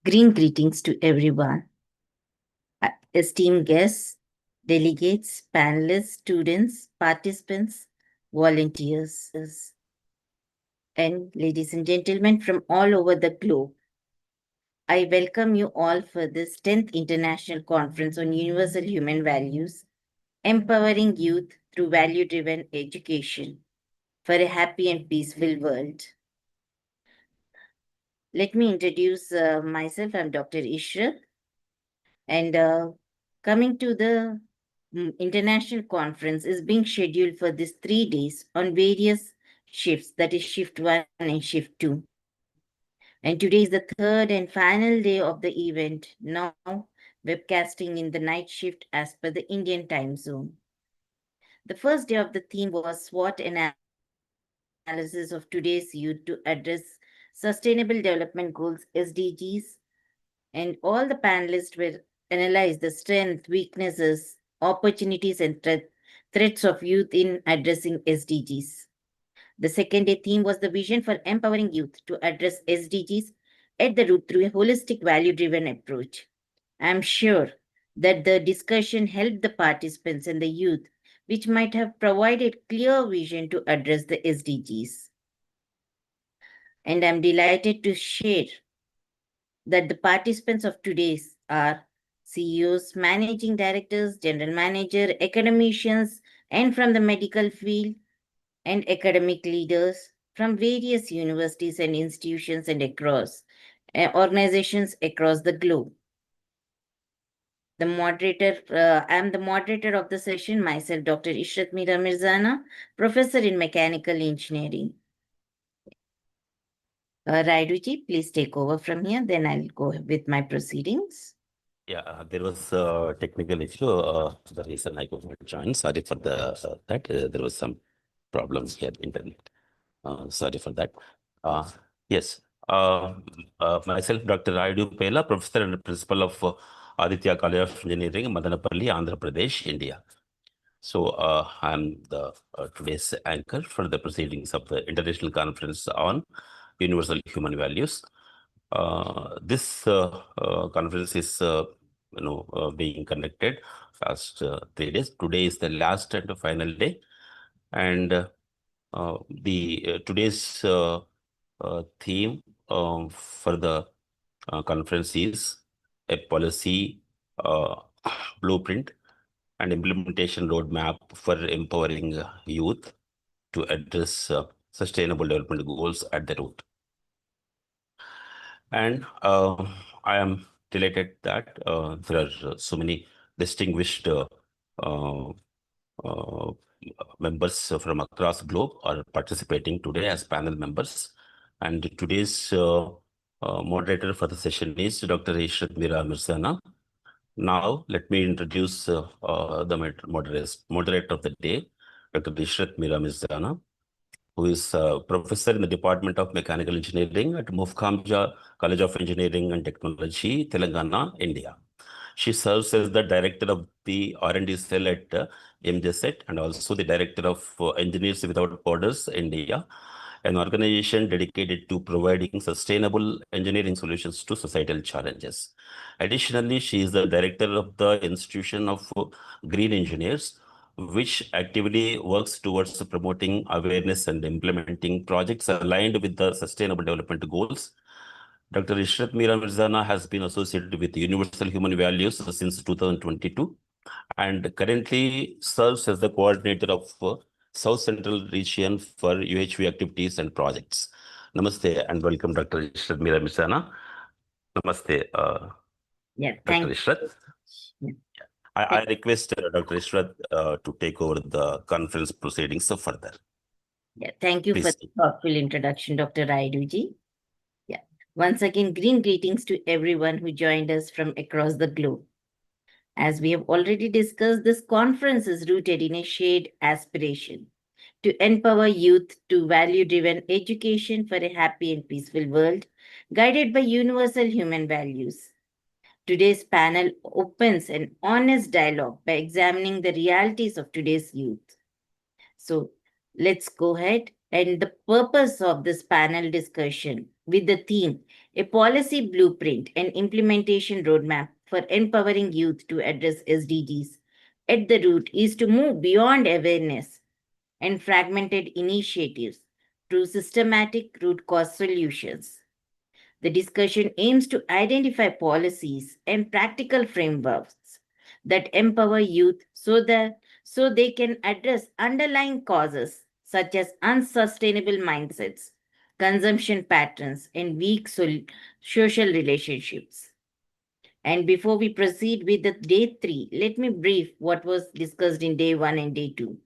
Green greetings to everyone. Esteemed guests, delegates, panelists, students, participants, volunteers, and ladies and gentlemen from all over the globe. I welcome you all for this 10th International Conference on Universal Human Values, Empowering Youth Through Value-Driven Education for a Happy and Peaceful World. Let me introduce myself. I'm Dr. Ishrat. And coming to the international conference is being scheduled for these 3 days on various shifts, that is shift 1 and shift 2. And today is the third and final day of the event, now webcasting in the night shift as per the Indian time zone. The first day of the theme was SWOT analysis of today's youth to address Sustainable Development Goals, SDGs, and all the panelists were analyze the strengths, weaknesses, opportunities, and threats of youth in addressing SDGs. The second day theme was the vision for empowering youth to address SDGs at the root through a holistic value-driven approach. I am sure that the discussion helped the participants and the youth, which might have provided clear vision to address the SDGs. And I'm delighted to share that the participants of today's are CEOs, managing directors, general manager, academicians, and from the medical field, and academic leaders from various universities and institutions and across organizations across the globe. The moderator, I am the moderator of the session, myself, Dr. Ishrat Mira Mirzana, professor in mechanical engineering. Raiduji, please take over from here, then I'll go with my proceedings. Yeah, there was a technical issue. The reason I could not join. Sorry for the that there was some problems here internet. Sorry for that. Yes. Myself, Dr. Raidu Pela, professor and principal of Aditya College of Engineering, Madanapalli, Andhra Pradesh, India. So I'm the today's anchor for the proceedings of the International Conference on Universal Human Values. This conference is being conducted last 3 days. Today is the last and final day, and the today's theme for the conference is a policy blueprint and implementation roadmap for empowering youth to address sustainable development goals at the root. And I am delighted that there are so many distinguished members from across the globe are participating today as panel members. And today's moderator for the session is Dr. Ishrat Mira Mirzana. Now, let me introduce the moderator of the day, Dr. Ishrat Mira Mirzana, who is a professor in the Department of Mechanical Engineering at Mufkamja College of Engineering and Technology, Telangana, India. She serves as the director of the R&D cell at MJSET and also the director of Engineers Without Borders, India, an organization dedicated to providing sustainable engineering solutions to societal challenges. Additionally, she is the director of the Institution of Green Engineers, which actively works towards promoting awareness and implementing projects aligned with the Sustainable Development Goals. Dr. Ishrat Mira Mirzana has been associated with Universal Human Values since 2022 and currently serves as the coordinator of South Central Region for UHV activities and projects. Namaste and welcome, Dr. Ishrat Mira Mirzana. Namaste, Dr. Ishrat. Yeah. I request Dr. Ishrat to take over the conference proceedings further. Yeah, thank you for the thoughtful introduction, Dr. Raiduji. Yeah, once again, green greetings to everyone who joined us from across the globe. As we have already discussed, this conference is rooted in a shared aspiration to empower youth to value-driven education for a happy and peaceful world, guided by universal human values. Today's panel opens an honest dialogue by examining the realities of today's youth. So let's go ahead. And the purpose of this panel discussion with the theme, a policy blueprint and implementation roadmap for empowering youth to address SDGs at the root is to move beyond awareness and fragmented initiatives to systematic root cause solutions. The discussion aims to identify policies and practical frameworks that empower youth so they can address underlying causes such as unsustainable mindsets, consumption patterns, and weak social relationships. And before we proceed with the day 3, let me brief what was discussed in day 1 and day 2.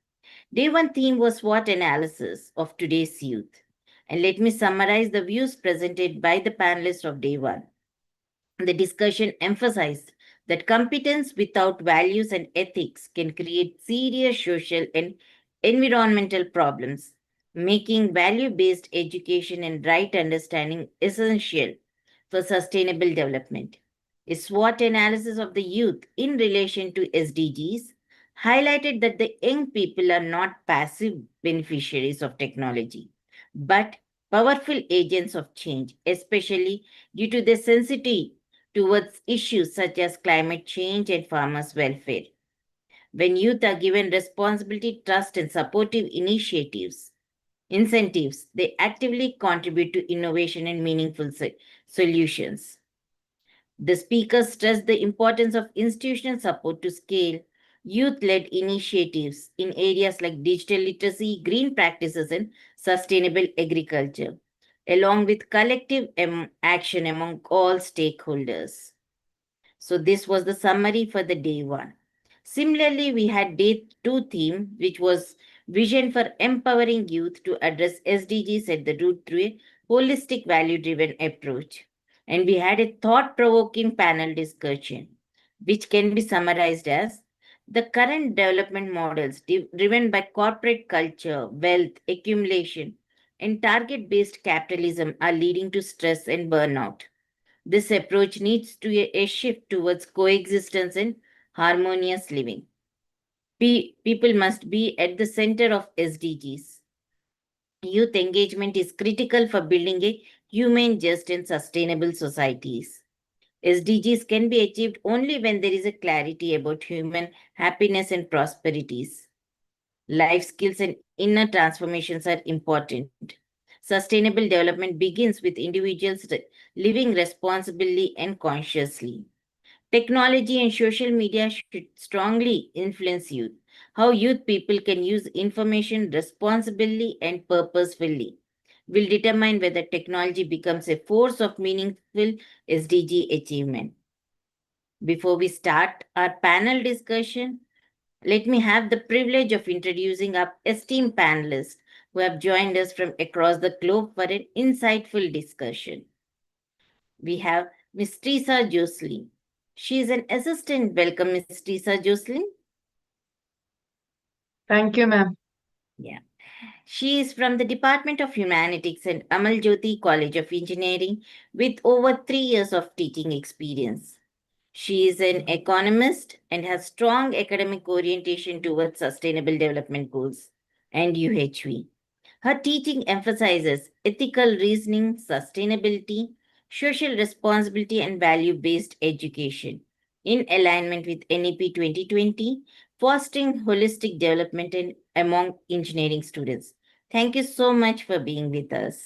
Day 1 theme was SWOT analysis of today's youth. And let me summarize the views presented by the panelists of day 1. The discussion emphasized that competence without values and ethics can create serious social and environmental problems, making value based education and right understanding essential for sustainable development. A SWOT analysis of the youth in relation to SDGs highlighted that the young people are not passive beneficiaries of technology, but powerful agents of change, especially due to their sensitivity towards issues such as climate change and farmers' welfare. When youth are given responsibility, trust, and supportive incentives, they actively contribute to innovation and meaningful solutions. The speaker stressed the importance of institutional support to scale youth led initiatives in areas like digital literacy, green practices, and sustainable agriculture, along with collective action among all stakeholders. So, this was the summary for the day 1. Similarly, we had day 2 theme, which was vision for empowering youth to address SDGs at the root through a holistic value driven approach. And we had a thought provoking panel discussion, which can be summarized as the current development models driven by corporate culture, wealth, accumulation, and target based capitalism are leading to stress and burnout. This approach needs to a shift towards coexistence and harmonious living. People must be at the center of SDGs. Youth engagement is critical for building a humane, just, and sustainable societies. SDGs can be achieved only when there is a clarity about human happiness and prosperities. Life skills and inner transformations are important. Sustainable development begins with individuals living responsibly and consciously. Technology and social media should strongly influence youth. How youth people can use information responsibly and purposefully will determine whether technology becomes a force of meaningful SDG achievement. Before we start our panel discussion, let me have the privilege of introducing our esteemed panelists who have joined us from across the globe for an insightful discussion. We have Ms. Teresa Jocelyn. She is an assistant. Welcome, Ms. Teresa Jocelyn. Thank you, ma'am. Yeah. She is from the Department of Humanities and Amal Jyoti College of Engineering with over 3 years of teaching experience. She is an economist and has strong academic orientation towards sustainable development goals and UHV. Her teaching emphasizes ethical reasoning, sustainability, social responsibility, and value based education in alignment with NEP 2020, fostering holistic development among engineering students. Thank you so much for being with us.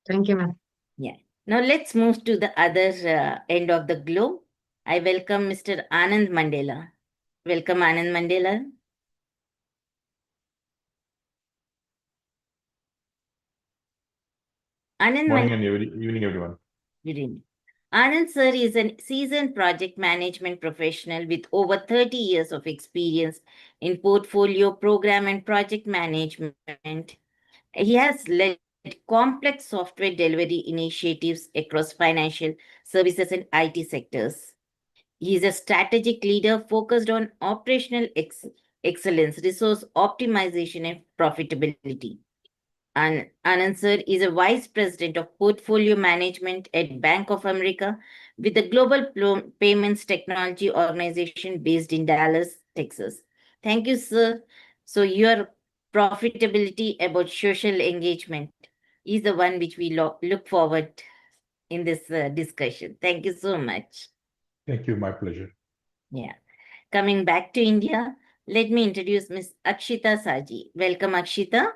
Thank you, ma'am. Yeah. Now let's move to the other end of the globe. I welcome Mr. Anand Mandela. Welcome, Anand Mandela. Anand Morning and evening, everyone. Good evening. Anand sir is a seasoned project management professional with over 30 years of experience in portfolio, program, and project management. He has led complex software delivery initiatives across financial services and IT sectors. He is a strategic leader focused on operational excellence, resource optimization, and profitability. And Anand sir is a vice president of portfolio management at Bank of America with a global payments technology organization based in Dallas, Texas. Thank you, sir. So your profitability about social engagement. is the one which we look forward in this discussion. Thank you so much. Thank you. My pleasure. Yeah. Coming back to India, let me introduce Ms. Akshita Saji. Welcome, Akshita.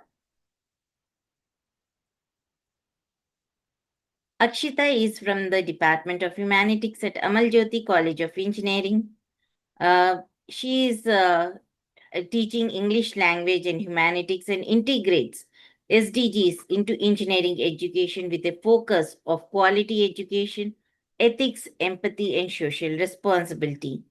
Akshita is from the Department of Humanities at Amal Jyoti College of Engineering. She is teaching English language and humanities and integrates SDGs into engineering education with a focus of quality education, ethics, empathy, and social responsibility.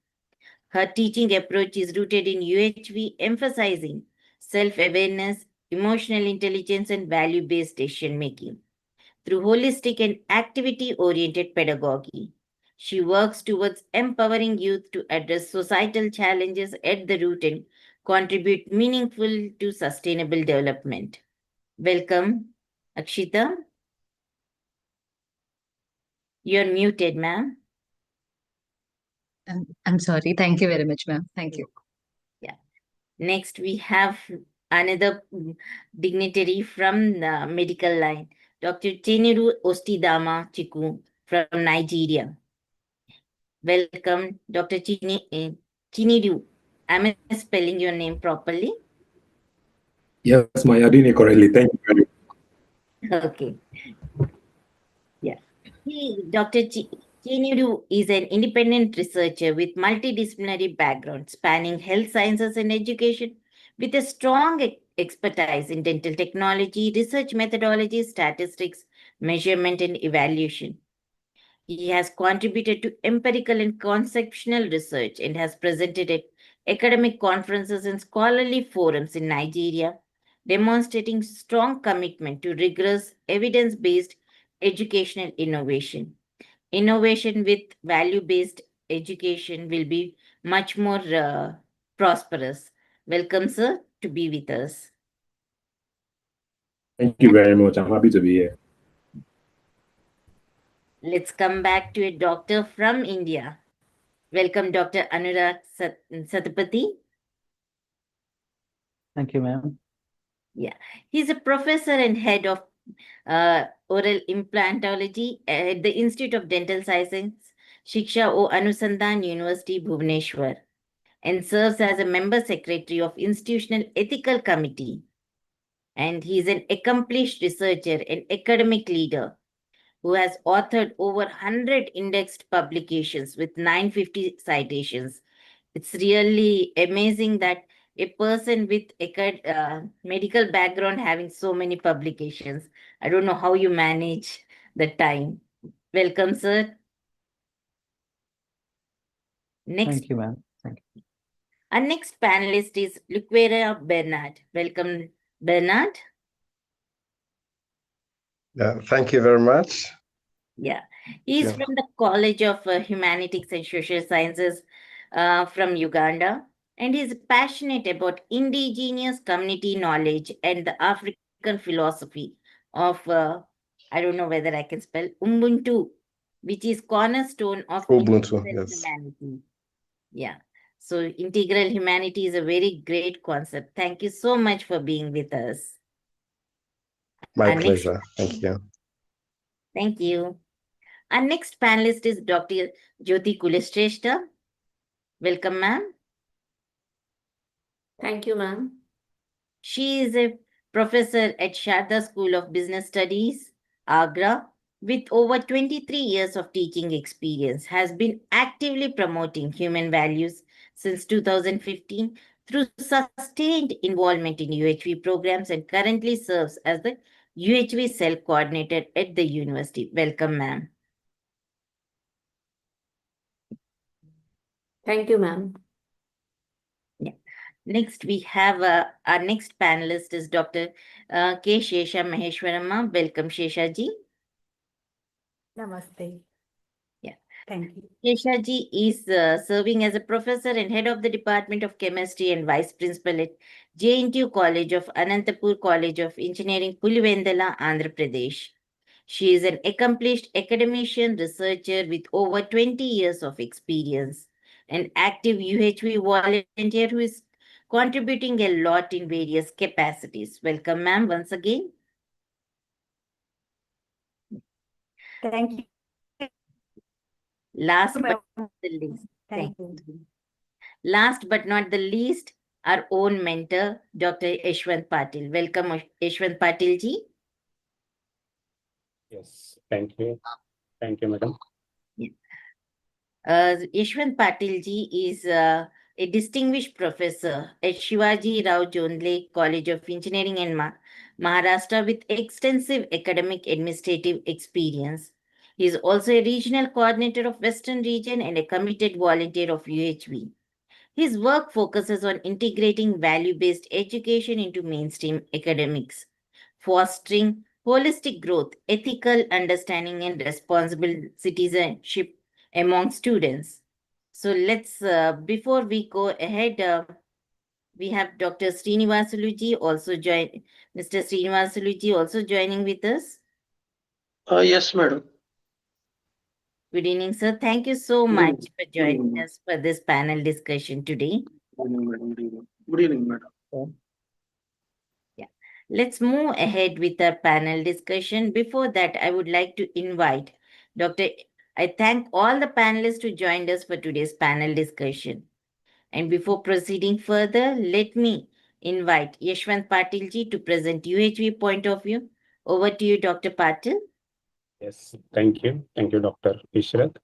Her teaching approach is rooted in UHV, emphasizing self awareness, emotional intelligence, and value based decision making through holistic and activity oriented pedagogy. She works towards empowering youth to address societal challenges at the root and contribute meaningful to sustainable development. Welcome, Akshita. You're muted, ma'am. I'm sorry. Thank you very much, ma'am. Thank you. Yeah. Next, we have another dignitary from the medical line, Dr. Cheniru Ostidama Chiku from Nigeria. Welcome, Dr. Chinidu. Am I spelling your name properly? Yes, my you're doing it correctly. Thank you very much. Okay. Yeah. Dr. Chinidu is an independent researcher with multidisciplinary background spanning health sciences and education with a strong expertise in dental technology, research methodology, statistics, measurement, and evaluation. He has contributed to empirical and conceptual research and has presented at academic conferences and scholarly forums in Nigeria, demonstrating strong commitment to rigorous, evidence based educational innovation. Innovation with value based education will be much more prosperous. Welcome, sir, to be with us. Thank you very much. I'm happy to be here. Let's come back to a doctor from India. Welcome, Dr. Anurag Satapathy. Thank you, ma'am. Yeah, he's a professor and head of oral implantology at the Institute of Dental Science, Shiksha O Anusandhan University, Bhubaneswar, and serves as a member secretary of Institutional Ethical Committee. And he's an accomplished researcher and academic leader who has authored over 100 indexed publications with 950 citations. It's really amazing that a person with a medical background having so many publications. I don't know how you manage the time. Welcome, sir. Next, Thank you, ma'am. Thank you. our next panelist is Luquera Bernard. Welcome, Bernard. Yeah, thank you very much. Yeah, he's Yeah. from the College of Humanities and Social Sciences from Uganda, and he's passionate about indigenous community knowledge and the African philosophy of, I don't know whether I can spell, Ubuntu, which is cornerstone of Ubuntu, integral yes. humanity. Yeah, so integral humanity is a very great concept. Thank you so much for being with us. My Our next- pleasure. Thank you. Thank you. Our next panelist is Dr. Jyoti Kulashrestha. Welcome, ma'am. Thank you, ma'am. She is a professor at Sharda School of Business Studies, Agra, with over 23 years of teaching experience, has been actively promoting human values since 2015 through sustained involvement in UHV programs and currently serves as the UHV cell coordinator at the university. Welcome, ma'am. Thank you, ma'am. Next, we have our next panelist is Dr. K. Shesha Maheshwaramma. Welcome, Shesha ji. Namaste. Yeah. Thank you. Shesha ji is serving as a professor and head of the Department of Chemistry and vice principal at JNTU College of Anantapur College of Engineering, Pulivendala, Andhra Pradesh. She is an accomplished academician researcher with over 20 years of experience, an active UHV volunteer who is contributing a lot in various capacities. Welcome, ma'am, once again. Thank you. Last but not the least, Thank you. last but not the least, our own mentor, Dr. Yashwant Patil. Welcome, Yashwant Patil ji. Yes, thank you. Thank you, madam. Yashwant Patil ji is a distinguished professor at Shivaji Rao Jondle College of Engineering in Maharashtra with extensive academic administrative experience. He is also a regional coordinator of Western region and a committed volunteer of UHV. His work focuses on integrating value-based education into mainstream academics, fostering holistic growth, ethical understanding, and responsible citizenship among students. So let's, before we go ahead, we have Dr. Srinivasuluji also Mr. Srinivasuluji also joining with us. Yes, madam. Good evening, sir. Thank you so much for joining us for this panel discussion today. Good evening, madam. Good evening, madam. Let's move ahead with our panel discussion. Before that, I would like to invite I thank all the panelists who joined us for today's panel discussion. And before proceeding further, let me invite Yashwant Patil ji to present UHV point of view. Over to you, Dr. Patil. Yes, thank you. Thank you, Dr. Ishrat,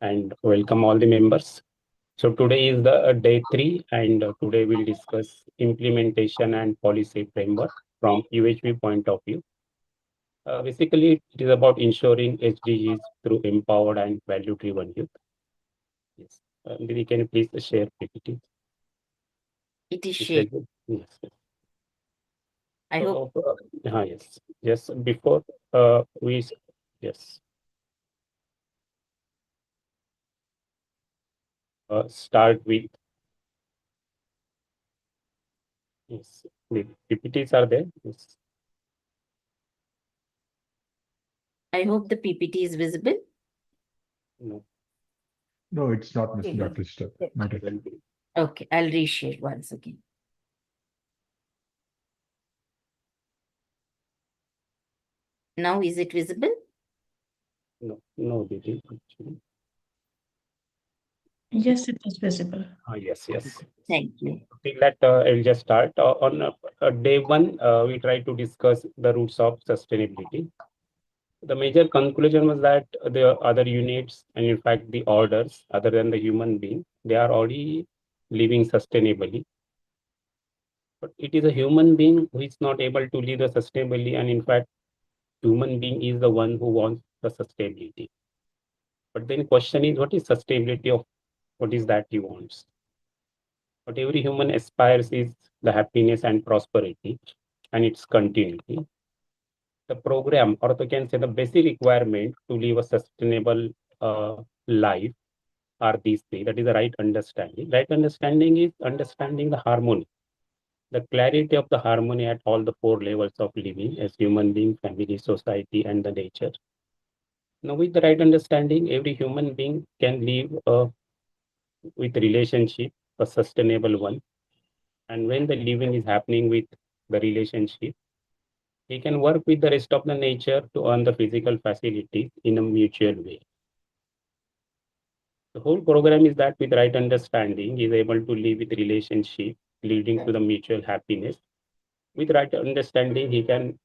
and welcome all the members. So today is the day 3, and today we'll discuss implementation and policy framework from UHV point of view. Basically, it is about ensuring SDGs through empowered and value-driven youth. Yes, we can please share PPT. It is shared. Yes. I hope. Yes. Yes. Before yes. Start with. Yes. The PPTs are there. Yes. I hope the PPT is visible. No. No, it's not, Mr. Dr. Ishrat. Not yet. Okay, I'll reshare once again. Now, is it visible? No, Didi, actually. Yes, it is visible. Yes. Thank you. Till that, I'll just start. On day 1, we try to discuss the roots of sustainability. The major conclusion was that the other units, and in fact the orders, other than the human being, they are already living sustainably. But it is a human being who is not able to live sustainably, and in fact, human being is the one who wants the sustainability. But then question is, what is sustainability of what is that he wants? What every human aspires is the happiness and prosperity and its continuity. The program, or you can say the basic requirement to live a sustainable life are these three. That is the right understanding. Right understanding is understanding the harmony, the clarity of the harmony at all the 4 levels of living as human being, family, society, and the nature. Now, with the right understanding, every human being can live with relationship, a sustainable one. And when the living is happening with the relationship, he can work with the rest of the nature to earn the physical facilities in a mutual way. The whole program is that with right understanding, he is able to live with relationship, leading to the mutual happiness. With right understanding, he can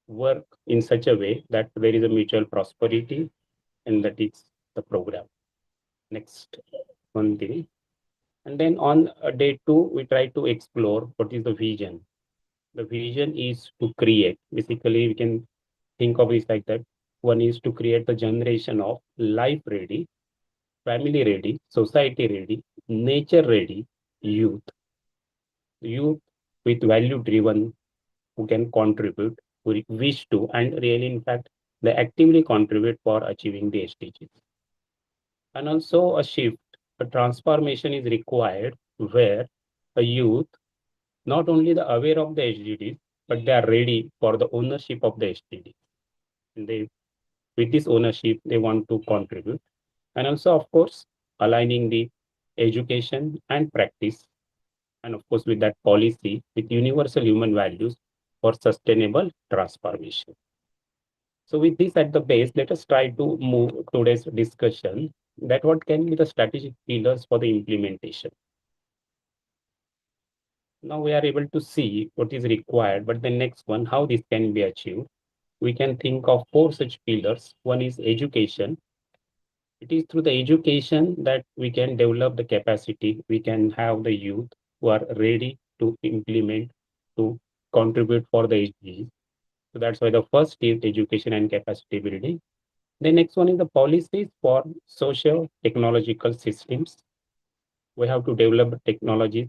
work in such a way that there is a mutual prosperity, and that is the program. Next one thing. And then on day 2, we try to explore what is the vision. The vision is to create. Basically, we can think of it like that. One is to create the generation of life ready, family ready, society ready, nature ready youth. Youth with value driven, who can contribute, who wish to, and really, in fact, they actively contribute for achieving the SDGs. And also a shift, a transformation is required where a youth not only the aware of the SDGs, but they are ready for the ownership of the SDGs. And with this ownership, they want to contribute. And also, of course, aligning the education and practice, and of course, with that policy, with universal human values for sustainable transformation. So with this at the base, let us try to move today's discussion that what can be the strategic pillars for the implementation. Now we are able to see what is required, but the next one, how this can be achieved. We can think of 4 such pillars. One is education. It is through the education that we can develop the capacity. We can have the youth who are ready to implement, to contribute for the SDGs. So that's why the first is education and capacity building. The next one is the policies for social technological systems. We have to develop technologies,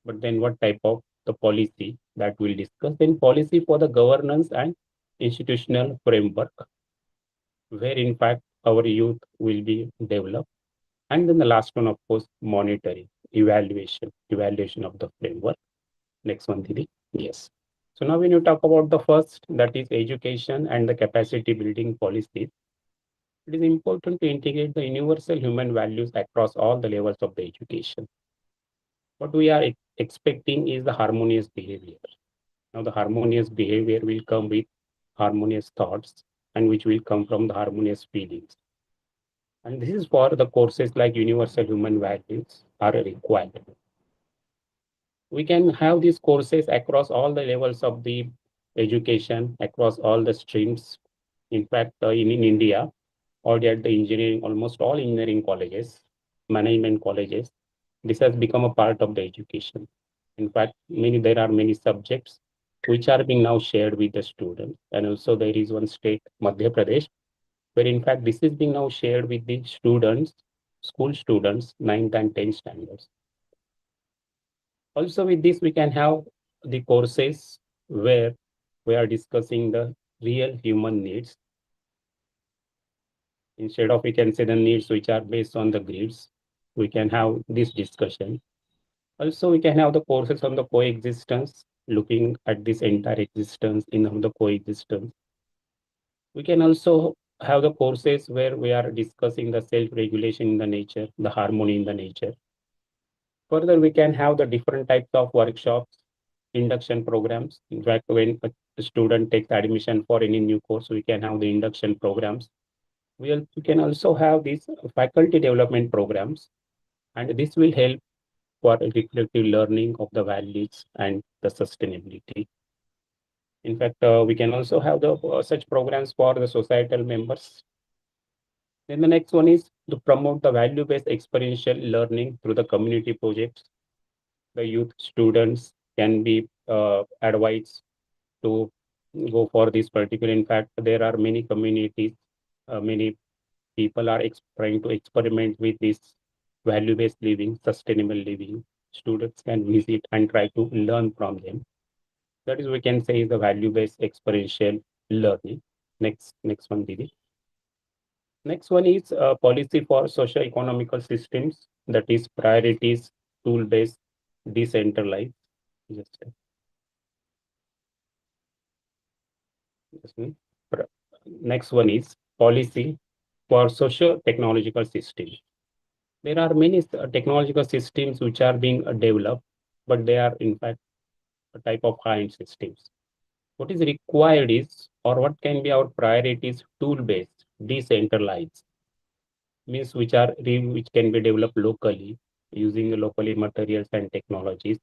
but then what type of the policy that we'll discuss. Then policy for the governance and institutional framework, where in fact our youth will be developed. And then the last one, of course, monitoring, evaluation of the framework. Next one, Didi. Yes. So now when you talk about the first, that is education and the capacity building policies, it is important to integrate the universal human values across all the levels of the education. What we are expecting is the harmonious behavior. Now the harmonious behavior will come with harmonious thoughts and which will come from the harmonious feelings. And this is for the courses like universal human values are required. We can have these courses across all the levels of the education, across all the streams. In fact, in India, or at the engineering, almost all engineering colleges, management colleges, this has become a part of the education. In fact, there are many subjects which are being now shared with the students. And also there is one state, Madhya Pradesh, where in fact this is being now shared with the students, school students, 9th and 10th standards. Also with this, we can have the courses where we are discussing the real human needs. Instead of we can say the needs which are based on the grids, we can have this discussion. Also, we can have the courses on the coexistence, looking at this entire existence in the coexistence. We can also have the courses where we are discussing the self-regulation in the nature, the harmony in the nature. Further, we can have the different types of workshops, induction programs. In fact, when a student takes admission for any new course, we can have the induction programs. We can also have these faculty development programs, and this will help for reflective learning of the values and the sustainability. In fact, we can also have the such programs for the societal members. Then the next one is to promote the value-based experiential learning through the community projects. The youth students can be advised to go for this particular. In fact, there are many communities, many people are trying to experiment with this value-based living, sustainable living. Students can visit and try to learn from them. That is, we can say, is the value-based experiential learning. Next one, Didi. Next one is policy for socio-economical systems, that is priorities, tool-based, decentralized. Next one is policy for socio-technological systems. There are many technological systems which are being developed, but they are in fact a type of high-end systems. What is required is, or what can be our priorities, tool-based, decentralized, means which can be developed locally using locally materials and technologies.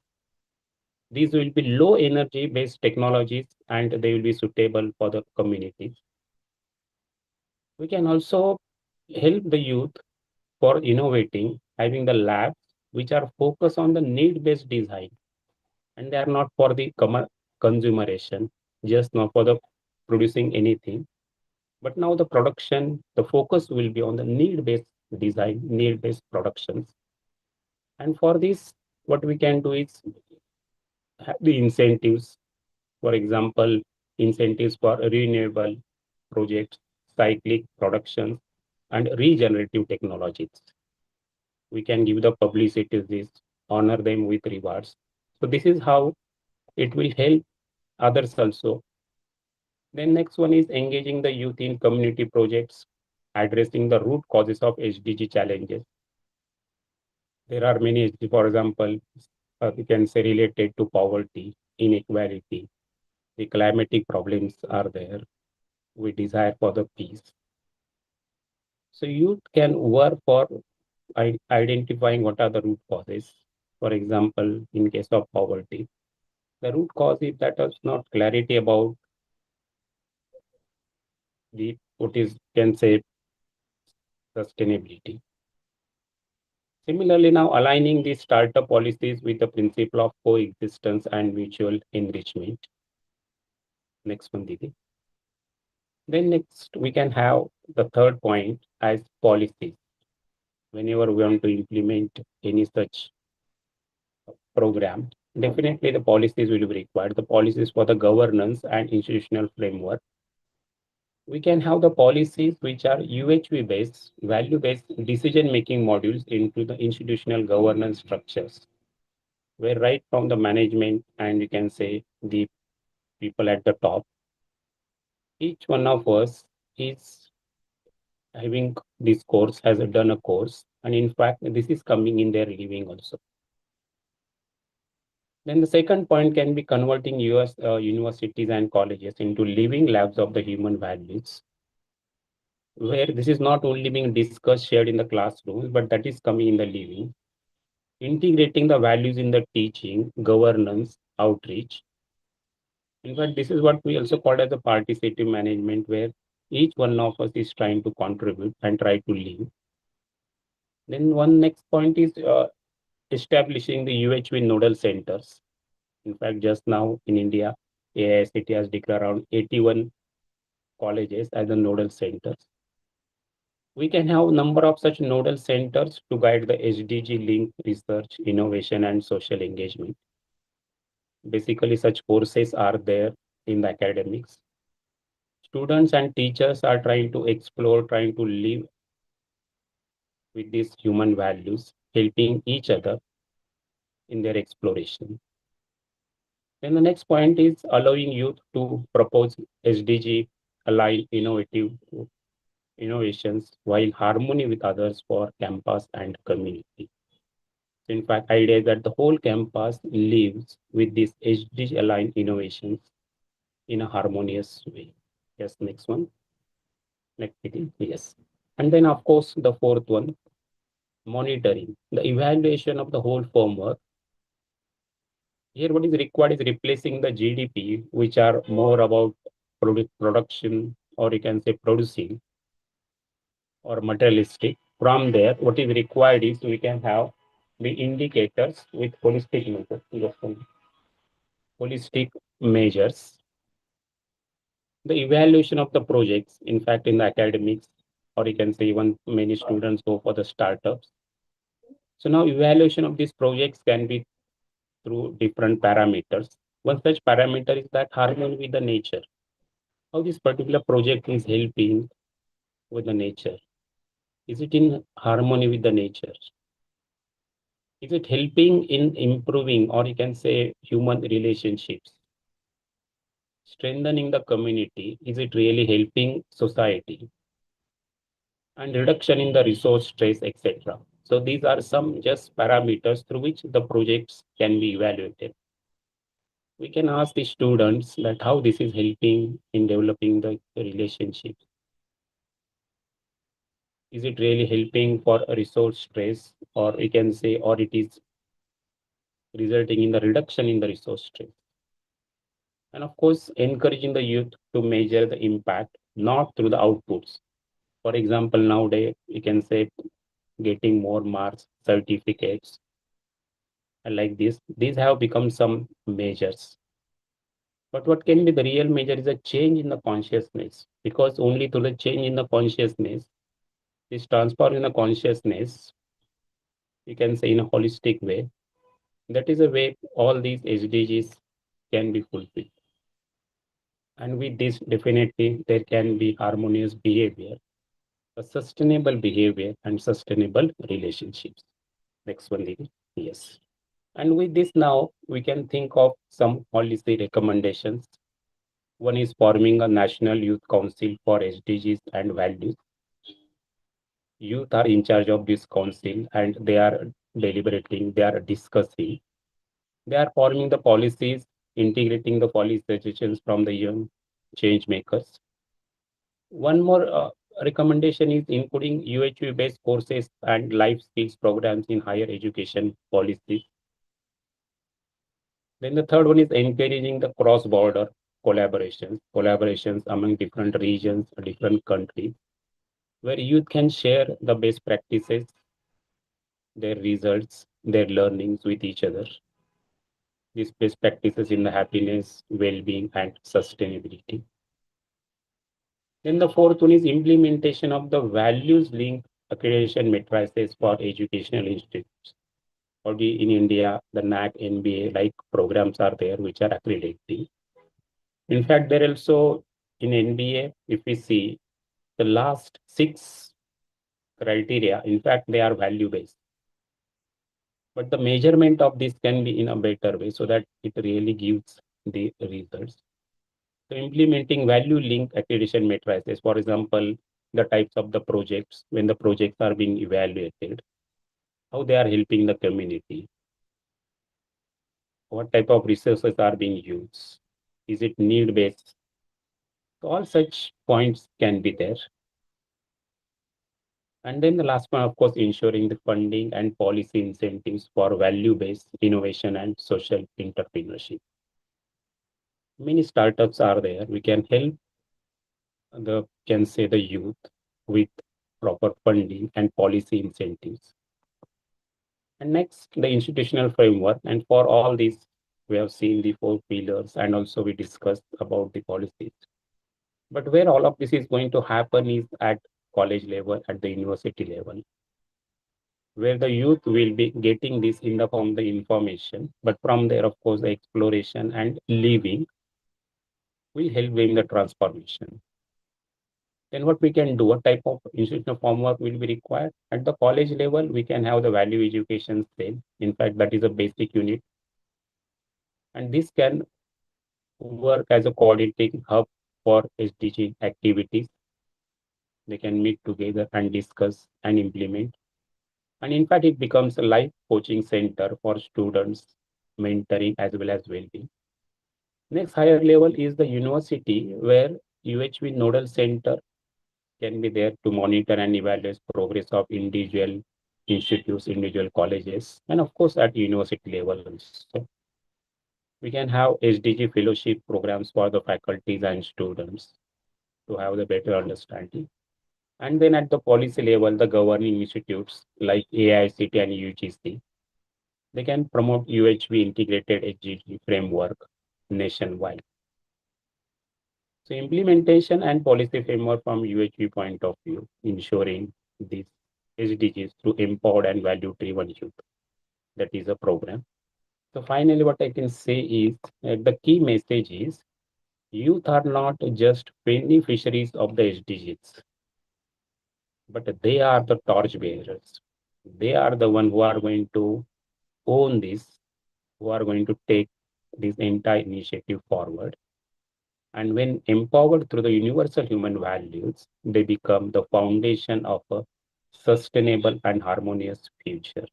These will be low energy based technologies and they will be suitable for the communities. We can also help the youth for innovating, having the labs which are focused on the need-based design, and they are not for the consumeration, just not for the producing anything. But now the production, the focus will be on the need-based design, need-based productions. And for this, what we can do is have the incentives. For example, incentives for renewable projects, cyclic productions, and regenerative technologies. We can give the publicity to this, honor them with rewards. So this is how it will help others also. Then next one is engaging the youth in community projects, addressing the root causes of SDG challenges. There are many, for example, we can say related to poverty, inequality, the climatic problems are there. we desire for the peace. So youth can work for identifying what are the root causes. For example, in case of poverty, the root cause is that there's not clarity about the what is can say sustainability. Similarly, now aligning the startup policies with the principle of coexistence and mutual enrichment. Next one, Didi. Then next we can have the third point as policies. Whenever we want to implement any such program, definitely the policies will be required. The policies for the governance and institutional framework. We can have the policies which are UHV based, value based decision making modules into the institutional governance structures, where right from the management and you can say the people at the top, each one of us is having this course, has done a course, and in fact, this is coming in their living also. Then the second point can be converting US universities and colleges into living labs of the human values, where this is not only being discussed, shared in the classrooms, but that is coming in the living, integrating the values in the teaching, governance, outreach. In fact, this is what we also call as the participative management, where each one of us is trying to contribute and try to lead. Then one next point is establishing the UHV nodal centers. In fact, just now in India, AICT has declared around 81 colleges as the nodal centers. We can have a number of such nodal centers to guide the SDG link research, innovation, and social engagement. Basically, such courses are there in the academics. Students and teachers are trying to explore, trying to live with these human values, helping each other in their exploration. Then the next point is allowing youth to propose SDG aligned innovative innovations while harmony with others for campus and community. In fact, idea is that the whole campus lives with these SDG aligned innovations in a harmonious way. Yes, next one. Next meeting. Yes. And then of course the fourth one, monitoring, the evaluation of the whole framework. Here what is required is replacing the GDP, which are more about production, or you can say producing or materialistic. From there, what is required is we can have the indicators with holistic measures. Holistic measures. The evaluation of the projects, in fact, in the academics, or you can say even many students go for the startups. So now evaluation of these projects can be through different parameters. One such parameter is that harmony with the nature. How this particular project is helping with the nature. Is it in harmony with the nature? Is it helping in improving, or you can say, human relationships? Strengthening the community? Is it really helping society? And reduction in the resource stress, etc. So these are some just parameters through which the projects can be evaluated. We can ask the students that how this is helping in developing the relationship. Is it really helping for a resource stress, or we can say, or it is resulting in the reduction in the resource stress? And of course, encouraging the youth to measure the impact, not through the outputs. For example, nowadays, we can say getting more marks, certificates, and like this, these have become some measures. But what can be the real measure is a change in the consciousness, because only through the change in the consciousness, this transform in the consciousness, you can say in a holistic way, that is a way all these SDGs can be fulfilled. And with this, definitely there can be harmonious behavior, a sustainable behavior, and sustainable relationships. Next one, Devi. Yes. And with this now, we can think of some policy recommendations. One is forming a National Youth Council for SDGs and values. Youth are in charge of this council and they are deliberating, they are discussing, they are forming the policies, integrating the policy suggestions from the young change makers. One more recommendation is including UHV-based courses and life skills programs in higher education policies. Then the third one is encouraging the cross-border collaborations among different regions, different countries, where youth can share the best practices, their results, their learnings with each other. These best practices in the happiness, well-being, and sustainability. Then the fourth one is implementation of the values-linked accreditation matrices for educational institutes. Already in India, the NAC, NBA like programs are there which are accrediting. In fact, there also in NBA, if we see the last 6 criteria, in fact, they are value-based. But the measurement of this can be in a better way so that it really gives the results. So implementing value-linked accreditation matrices, for example, the types of the projects, when the projects are being evaluated, how they are helping the community, what type of resources are being used, is it need-based? So all such points can be there. And then the last one, of course, ensuring the funding and policy incentives for value-based innovation and social entrepreneurship. Many startups are there. We can help the youth with proper funding and policy incentives. And next, the institutional framework. And for all these, we have seen the 4 pillars and also we discussed about the policies. But where all of this is going to happen is at college level, at the university level, where the youth will be getting this in the form of the information. But from there, of course, the exploration and living will help in the transformation. Then what we can do, what type of institutional framework will be required? At the college level, we can have the value education cell. In fact, that is a basic unit. And this can work as a coordinating hub for SDG activities. They can meet together and discuss and implement. And in fact, it becomes a life coaching center for students, mentoring as well as well-being. Next higher level is the university where UHV nodal center can be there to monitor and evaluate progress of individual institutes, individual colleges, and of course at university level also. We can have SDG fellowship programs for the faculties and students to have the better understanding. And then at the policy level, the governing institutes like AICT and UGC, they can promote UHV integrated SDG framework nationwide. So implementation and policy framework from UHV point of view, ensuring these SDGs through empowered and value-driven youth. That is a program. So finally, what I can say is the key message is youth are not just beneficiaries of the SDGs, but they are the torch bearers. They are the one who are going to own this, who are going to take this entire initiative forward. And when empowered through the universal human values, they become the foundation of a sustainable and harmonious future.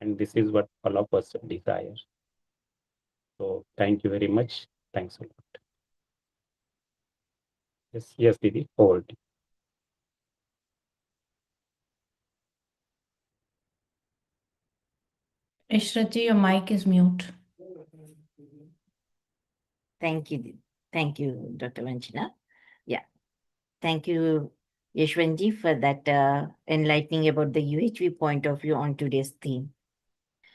And this is what all of us desire. So thank you very much. Thanks a lot. Yes, Didi, over to you. Ishratji, your mic is mute. Thank you. Thank you, Dr. Vanchina. Yeah. Thank you, Yashwanji, for that enlightening about the UHV point of view on today's theme.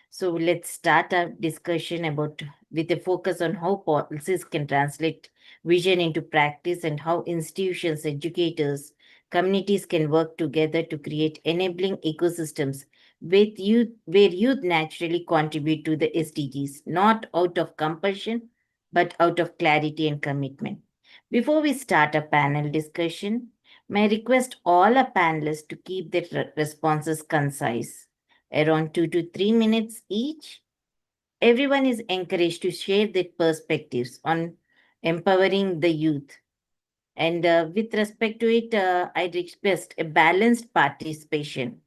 So let's start our discussion about with a focus on how policies can translate vision into practice and how institutions, educators, communities can work together to create enabling ecosystems with youth, where youth naturally contribute to the SDGs, not out of compulsion, but out of clarity and commitment. Before we start a panel discussion, may I request all our panelists to keep their responses concise, around 2 to 3 minutes each. Everyone is encouraged to share their perspectives on empowering the youth. And with respect to it, I request a balanced participation.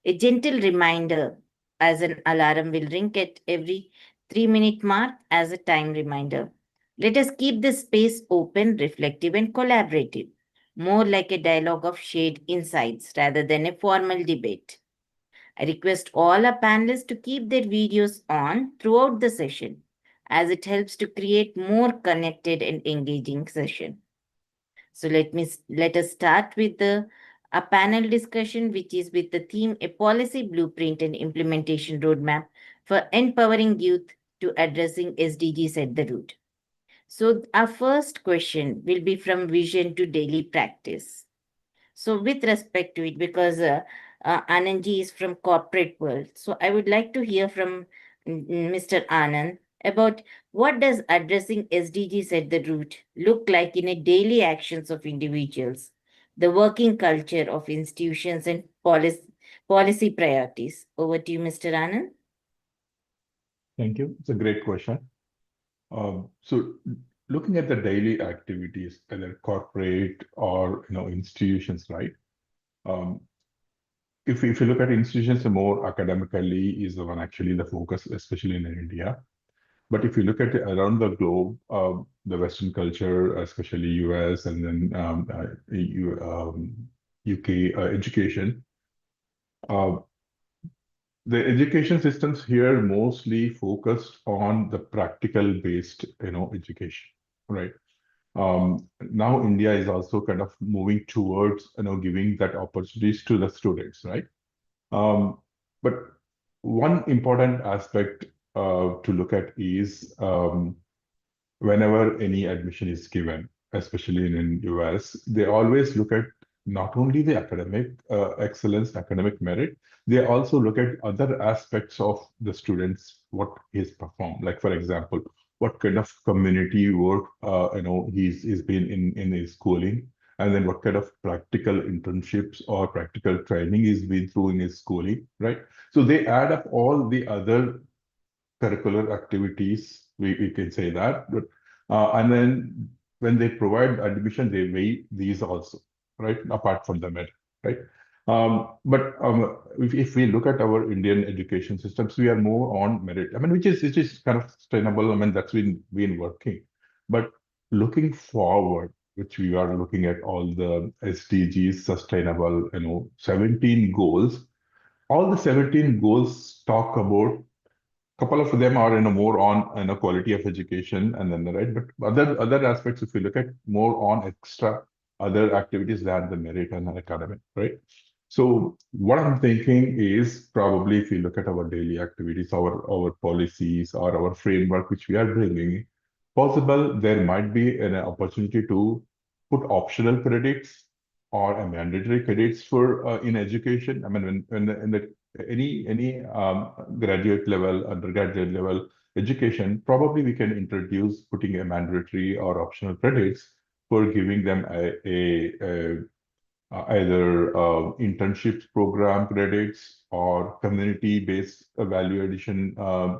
A gentle reminder as an alarm will ring at every 3-minute mark as a time reminder. Let us keep this space open, reflective, and collaborative. more like a dialogue of shared insights rather than a formal debate. I request all our panelists to keep their videos on throughout the session, as it helps to create more connected and engaging session. So let us start with a panel discussion, which is with the theme A Policy Blueprint and Implementation Roadmap for Empowering Youth to Addressing SDGs at the Root. So our first question will be from vision to daily practice. So with respect to it, because Anandji is from corporate world, so I would like to hear from Mr. Anand about what does addressing SDGs at the root look like in a daily actions of individuals, the working culture of institutions and policy priorities. Over to you, Mr. Anand. Thank you. It's a great question. So looking at the daily activities, whether corporate or institutions, right? If you look at institutions more academically, is the one actually the focus, especially in India. But if you look at it around the globe, the Western culture, especially US and then UK education, the education systems here mostly focused on the practical based, education, right? Now India is also kind of moving towards, giving that opportunities to the students, right? But one important aspect to look at is whenever any admission is given, especially in US, they always look at not only the academic excellence, academic merit, they also look at other aspects of the students, what is performed. Like, for example, what kind of community work he's been in his schooling, and then what kind of practical internships or practical training he's been through in his schooling, right? So they add up all the other curricular activities, we can say that. But, and then when they provide admission, they weigh these also, right? Apart from the merit, right? But if we look at our Indian education systems, we are more on merit. I mean, which is kind of sustainable. I mean, that's been working. But looking forward, which we are looking at all the SDGs, sustainable, 17 goals. All the 17 goals talk about, couple of them are more on quality of education and then right, but other aspects, if you look at more on extra other activities than the merit and academic, right? So what I'm thinking is probably if you look at our daily activities, our policies or our framework which we are bringing, possible there might be an opportunity to put optional credits or a mandatory credits for in education. I mean, when in the any graduate level, undergraduate level education, probably we can introduce putting a mandatory or optional credits for giving them either internships program credits or community-based value addition,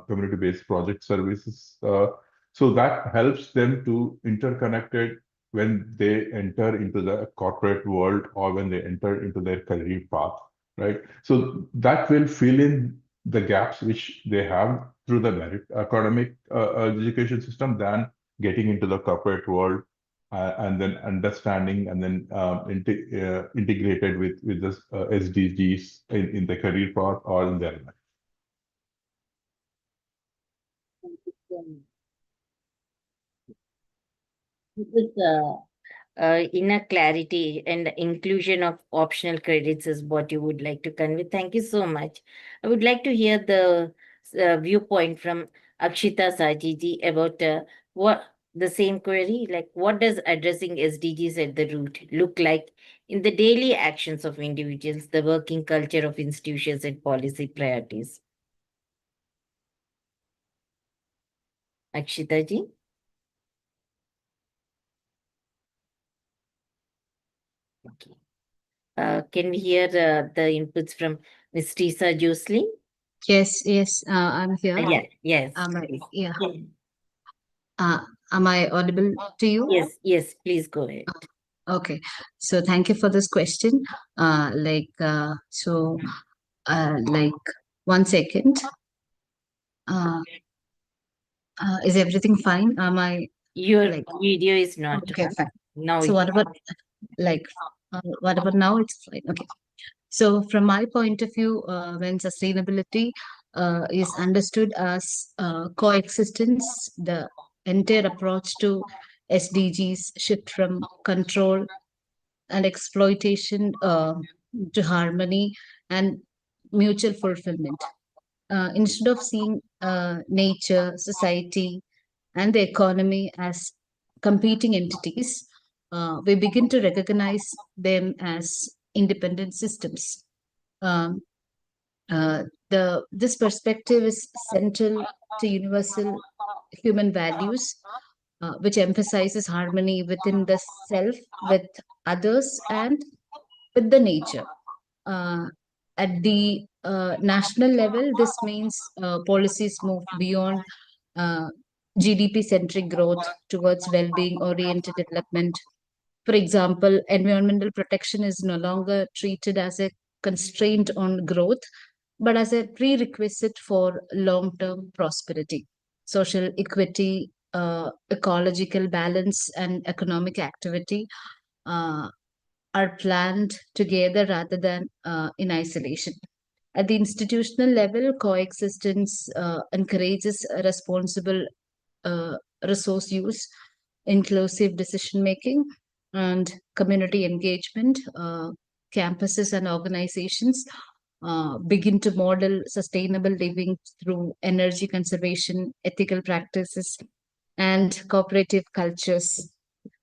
community-based project services. So that helps them to interconnected when they enter into the corporate world or when they enter into their career path, right? So that will fill in the gaps which they have through the merit academic education system than getting into the corporate world and then understanding and then integrated with the SDGs in the career path or in their life. This is inner clarity and inclusion of optional credits is what you would like to convey. Thank you so much. I would like to hear the viewpoint from Akshita Sajiji about what the same query, like what does addressing SDGs at the root look like in the daily actions of individuals, the working culture of institutions and policy priorities? Akshita ji? Okay. Can we hear the inputs from Ms. Tisa Josely? Yes, I'm here. Yes. Right. Yeah. Yeah. Am I audible to you? Yes, please go ahead. Okay. So thank you for this question. Like 1 second. Is everything fine? Am I Your like video is not okay? Fine. now. So what about like what about now? It's fine. Okay. So from my point of view, when sustainability is understood as coexistence, the entire approach to SDGs shift from control and exploitation to harmony and mutual fulfillment. Instead of seeing nature, society, and the economy as competing entities, we begin to recognize them as independent systems. Um, this perspective is central to universal human values, which emphasizes harmony within the self, with others, and with the nature. Uh, at the national level, this means policies move beyond uh, GDP centric growth towards well being oriented development. For example, environmental protection is no longer treated as a constraint on growth, but as a prerequisite for long term prosperity. Social equity, ecological balance, and economic activity uh, are planned together rather than in isolation. At the institutional level, coexistence encourages a responsible uh, resource use, inclusive decision making, and community engagement. Campuses and organizations begin to model sustainable living through energy conservation, ethical practices, and cooperative cultures.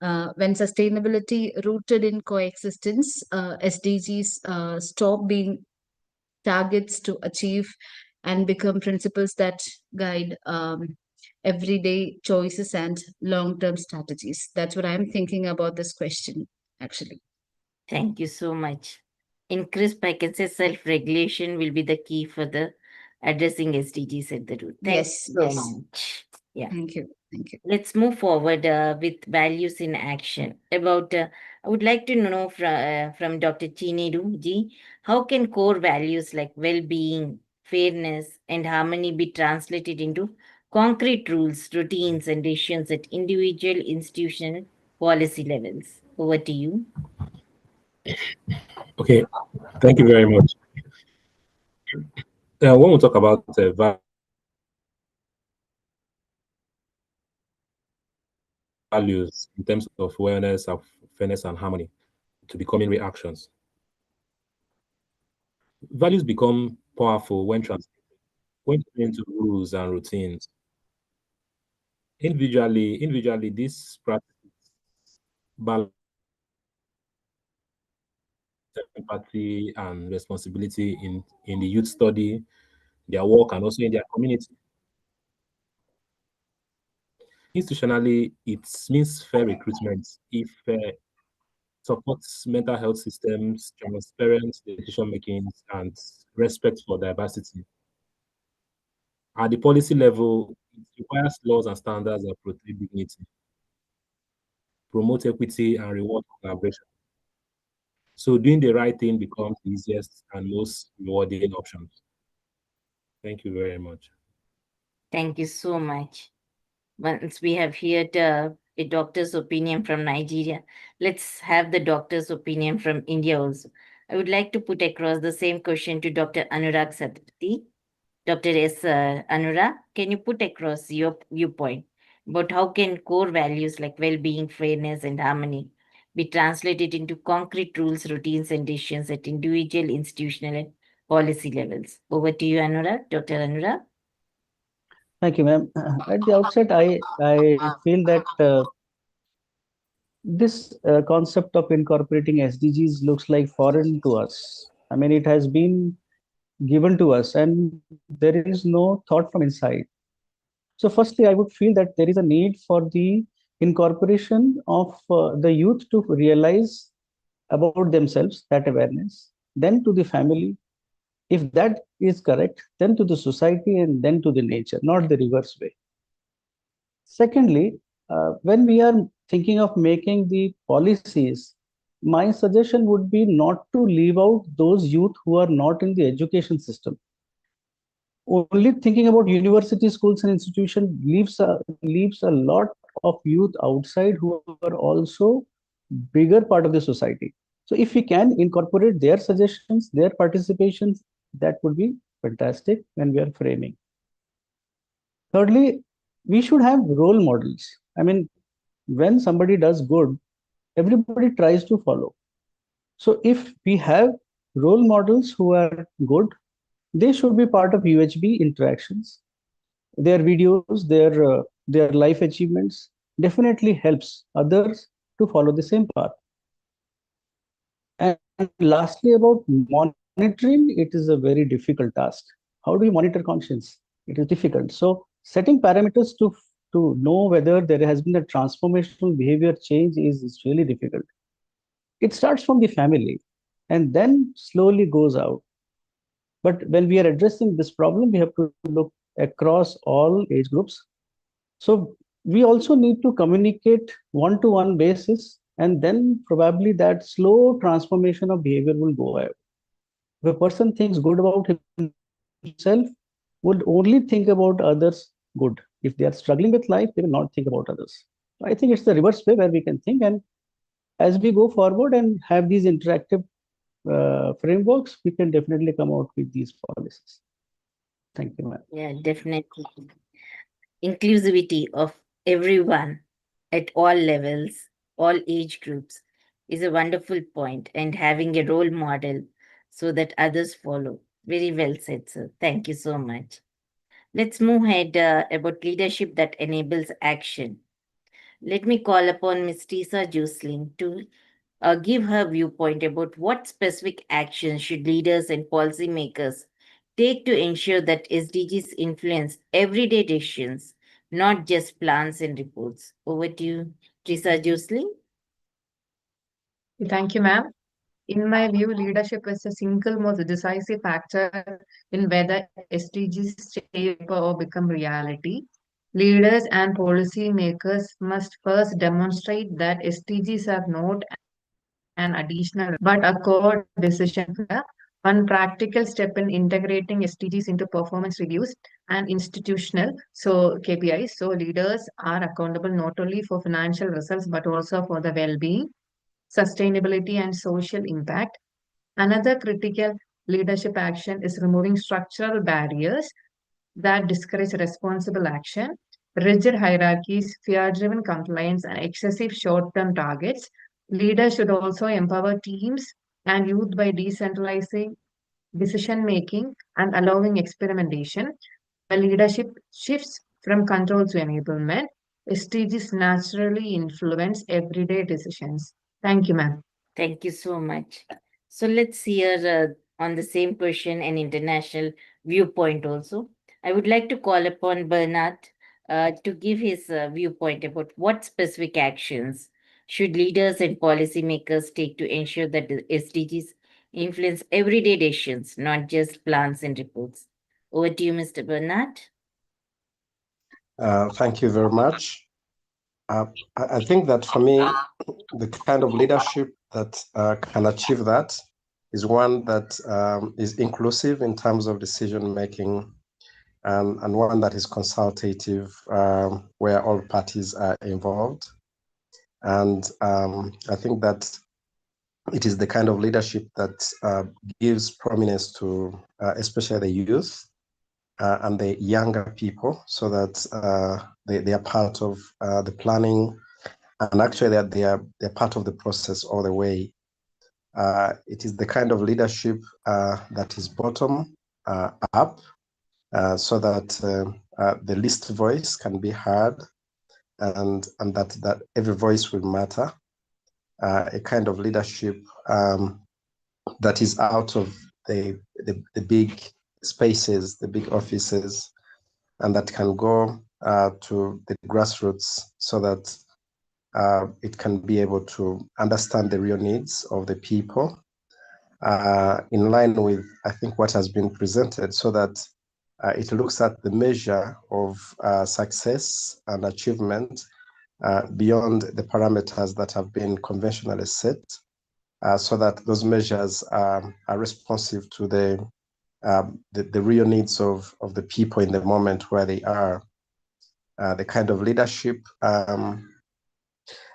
When sustainability rooted in coexistence, SDGs stop being targets to achieve and become principles that guide everyday choices and long term strategies. That's what I'm thinking about this question, actually. Thank you so much. In crisp, I can say self-regulation will be the key for the addressing SDGs at the root. Thank Yes, you so yes. much. Yeah. Thank you. Thank you. Let's move forward with values in action. About, I would like to know from Dr. Chinedu ji, how can core values like well-being, fairness, and harmony be translated into concrete rules, routines, and decisions at individual, institutional, policy levels? Over to you. Okay, thank you very much. When we talk about values in terms of awareness of fairness and harmony to becoming reactions, values become powerful when turned into rules and routines. Individually, this practice balance empathy and responsibility in the youth study, their work, and also in their community. Institutionally, it means fair recruitment. If supports mental health systems, transparent decision making, and respect for diversity. At the policy level, it requires laws and standards that protect dignity, promote equity, and reward collaboration. So doing the right thing becomes the easiest and most rewarding option. Thank you very much. Thank you so much. Once we have heard a doctor's opinion from Nigeria, let's have the doctor's opinion from India also. I would like to put across the same question to Dr. Anurag Satpathy. Dr. S. Anurag, can you put across your viewpoint about how can core values like well-being, fairness, and harmony be translated into concrete rules, routines, and decisions at individual, institutional, and policy levels? Over to you, Anurag. Dr. Anurag. Thank you, ma'am. At the outset, I feel that this concept of incorporating SDGs looks like foreign to us. I mean, it has been given to us, and there is no thought from inside. So, firstly, I would feel that there is a need for the incorporation of the youth to realize about themselves, that awareness, then to the family. If that is correct, then to the society, and then to the nature, not the reverse way. Secondly, when we are thinking of making the policies, my suggestion would be not to leave out those youth who are not in the education system. Only thinking about university, schools, and institutions leaves a lot of youth outside who are also bigger part of the society. So if we can incorporate their suggestions, their participations, that would be fantastic when we are framing. Thirdly, we should have role models. I mean, when somebody does good, everybody tries to follow. So if we have role models who are good, they should be part of UHB interactions. Their videos, their life achievements definitely helps others to follow the same path. And lastly, about monitoring, it is a very difficult task. How do you monitor conscience? It is difficult. So setting parameters to know whether there has been a transformational behavior change is really difficult. It starts from the family and then slowly goes out. But when we are addressing this problem, we have to look across all age groups. So we also need to communicate one-to-one basis, and then probably that slow transformation of behavior will go out. If a person thinks good about himself, would only think about others good. If they are struggling with life, they will not think about others. So I think it's the reverse way where we can think. And as we go forward and have these interactive frameworks, we can definitely come out with these policies. Thank you, ma'am. Yeah, definitely. Inclusivity of everyone at all levels, all age groups is a wonderful point, and having a role model so that others follow. Very well said, sir. Thank you so much. Let's move ahead about leadership that enables action. Let me call upon Ms. Tisa Jusling to give her viewpoint about what specific actions should leaders and policymakers take to ensure that SDGs influence everyday decisions, not just plans and reports. Over to you, Tisa Jusling. Thank you, ma'am. In my view, leadership is the single most decisive factor in whether SDGs shape or become reality. Leaders and policymakers must first demonstrate that SDGs are not an additional but a core decision. One practical step in integrating SDGs into performance reviews and institutional KPIs. So leaders are accountable not only for financial results but also for the well-being, sustainability, and social impact. Another critical leadership action is removing structural barriers that discourage responsible action. Rigid hierarchies, fear-driven compliance, and excessive short-term targets. Leaders should also empower teams and youth by decentralizing decision-making and allowing experimentation. When leadership shifts from control to enablement, SDGs naturally influence everyday decisions. Thank you, ma'am. Thank you so much. So let's hear on the same question an international viewpoint also. I would like to call upon Bernard to give his viewpoint about what specific actions should leaders and policymakers take to ensure that the SDGs influence everyday decisions, not just plans and reports. Over to you, Mr. Bernard. Thank you very much. I think that for me, the kind of leadership that can achieve that is one that is inclusive in terms of decision making, and one that is consultative, where all parties are involved. And I think that it is the kind of leadership that gives prominence to especially the youth and the younger people, so that they are part of the planning, and actually they're part of the process all the way. It is the kind of leadership that is bottom up, so that the least voice can be heard, and that every voice will matter. A kind of leadership that is out of the big spaces, the big offices, and that can go to the grassroots, so that it can be able to understand the real needs of the people, in line with, I think, what has been presented, so that it looks at the measure of success and achievement beyond the parameters that have been conventionally set, so that those measures are responsive to the real needs of the people in the moment where they are. The kind of leadership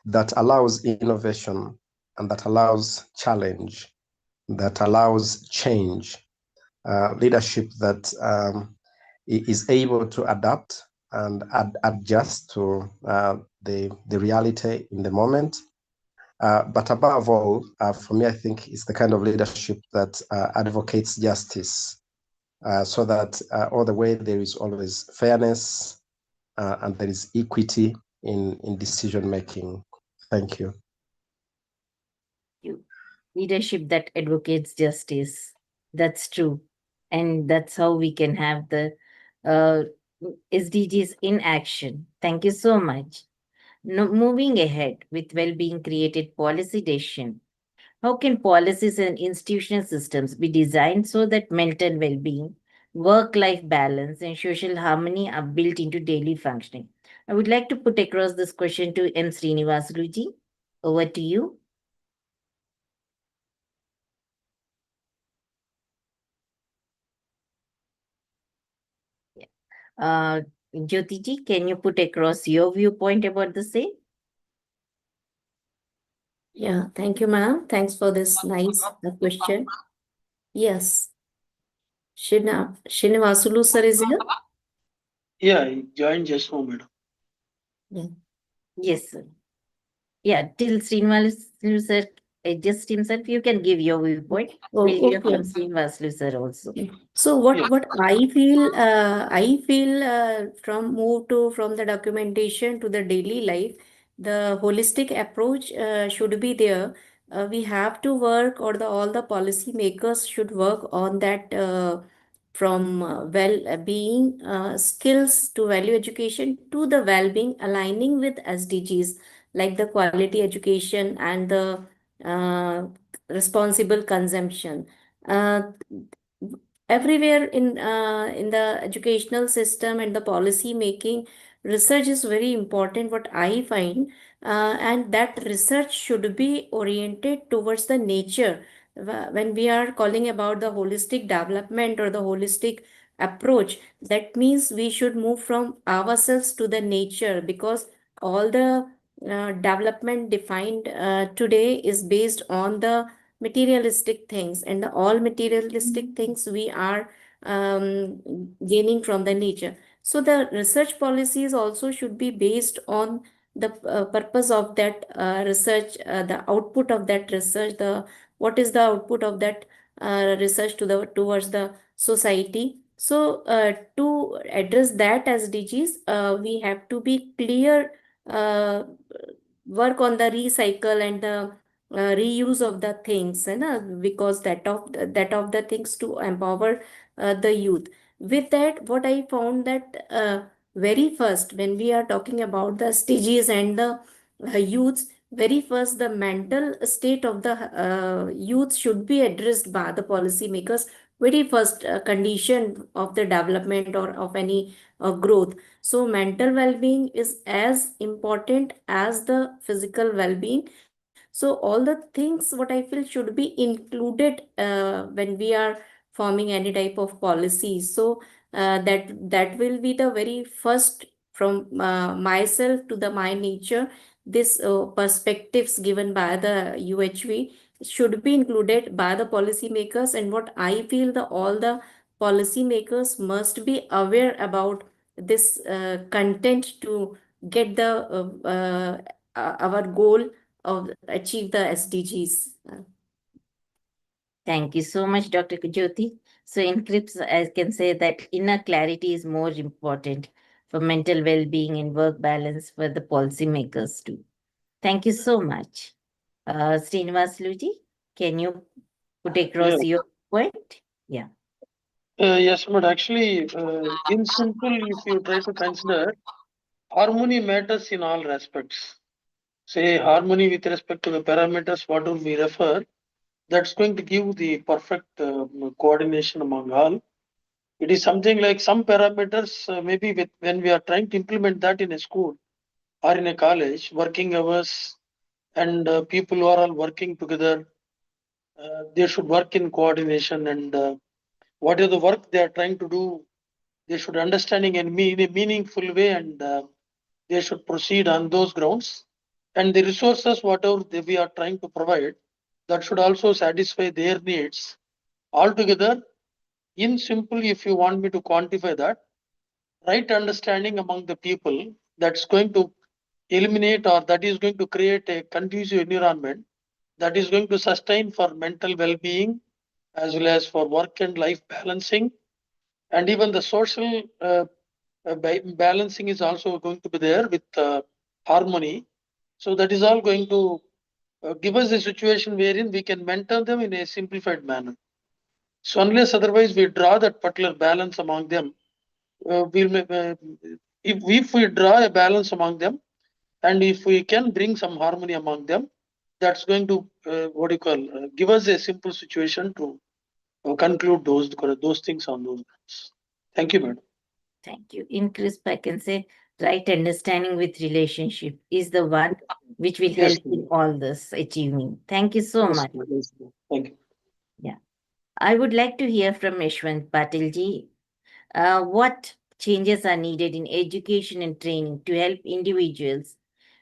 that allows innovation and that allows challenge, that allows change, leadership that is able to adapt and adjust to the reality in the moment. But above all, for me, I think it's the kind of leadership that advocates justice, so that all the way there is always fairness and there is equity in decision making. Thank you. Leadership that advocates justice. That's true. And that's how we can have the SDGs in action. Thank you so much. Now, moving ahead with well-being created policy decision. How can policies and institutional systems be designed so that mental well-being, work-life balance, and social harmony are built into daily functioning? I would like to put across this question to M. Srinivasuluji. Over to you. Jyotiji, can you put across your viewpoint about the same? Yeah, thank you, ma'am. Thanks for this nice question. Yes. Srinivasulu sir is here? Yeah, I joined just now, madam. Yeah. Yes, sir. Yeah, till Srinivasulu sir adjust himself, you can give your viewpoint. Oh, We'll hear okay. from Srinivasulu sir also. So what I feel from the documentation to the daily life, the holistic approach should be there. We have to work, or all the policy makers should work on that, from well-being skills to value education to the well-being, aligning with SDGs like the quality education and the responsible consumption. Uh, Everywhere in the educational system and the policy making, research is very important, what I find, and that research should be oriented towards the nature. When we are calling about the holistic development or the holistic approach, that means we should move from ourselves to the nature, because all the development defined today is based on the materialistic things, and all materialistic things we are gaining from the nature. So the research policies also should be based on the purpose of that research, the output of that research, the what is the output of that research towards the society. So to address that SDGs, we have to be clear, work on the recycle and the reuse of the things, because that of the things to empower the youth. With that, what I found that very first, when we are talking about the SDGs and the youths, very first the mental state of the youth should be addressed by the policymakers. Very first condition of the development or of any growth. So mental well-being is as important as the physical well-being. So all the things what I feel should be included when we are forming any type of policy. So that will be the very first, from myself to the my nature. This perspectives given by the UHV should be included by the policymakers, and what I feel, the all the policymakers must be aware about this content to get the our goal of achieve the SDGs. Thank you so much, Dr. Jyoti. So in clips, I can say that inner clarity is more important for mental well-being and work balance for the policymakers too. Thank you so much. Srinivasuluji, can you put across your point? Yeah. Yes, but actually, in simple, if you try to consider, harmony matters in all respects. Say harmony with respect to the parameters, what will we refer? That's going to give the perfect coordination among all. It is something like some parameters, maybe when we are trying to implement that in a school or in a college, working hours and people who are all working together, they should work in coordination, and whatever the work they are trying to do, they should understanding in a meaningful way, and they should proceed on those grounds. and the resources, whatever we are trying to provide, that should also satisfy their needs. Altogether, in simple, if you want me to quantify that, right understanding among the people, that's going to eliminate, or that is going to create a conducive environment that is going to sustain for mental well-being as well as for work and life balancing, and even the social balancing is also going to be there with harmony. So that is all going to give us a situation wherein we can mentor them in a simplified manner. So unless otherwise we draw that particular balance among them, if we draw a balance among them, and if we can bring some harmony among them, that's going to give us a simple situation to conclude those things on those lines. Thank you, madam. Thank you. In crisp, I can say right understanding with relationship is the one which will Yes, help in all this achieving. Thank you so Yes, much. ma'am. Yes, ma'am. Thank you. I would like to hear from Yashwant Patilji. What changes are needed in education and training to help individuals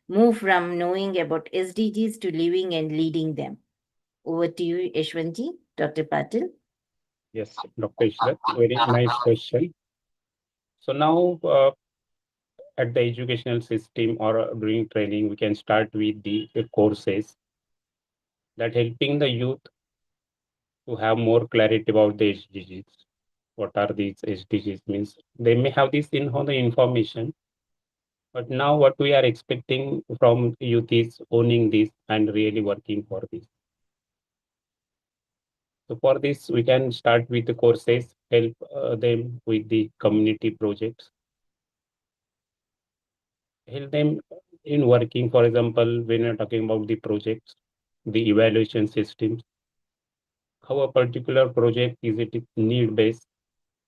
move from knowing about SDGs to living and leading them? Over to you, Yashwantji, Dr. Patil. Yes, Dr. Ishrat, very nice question. So now at the educational system or during training, we can start with the courses that helping the youth to have more clarity about the SDGs. What are these SDGs means? They may have this in the information, but now what we are expecting from youth is owning this and really working for this. So for this, we can start with the courses, help them with the community projects, help them in working. For example, when you're talking about the projects, the evaluation systems, how a particular project is it need based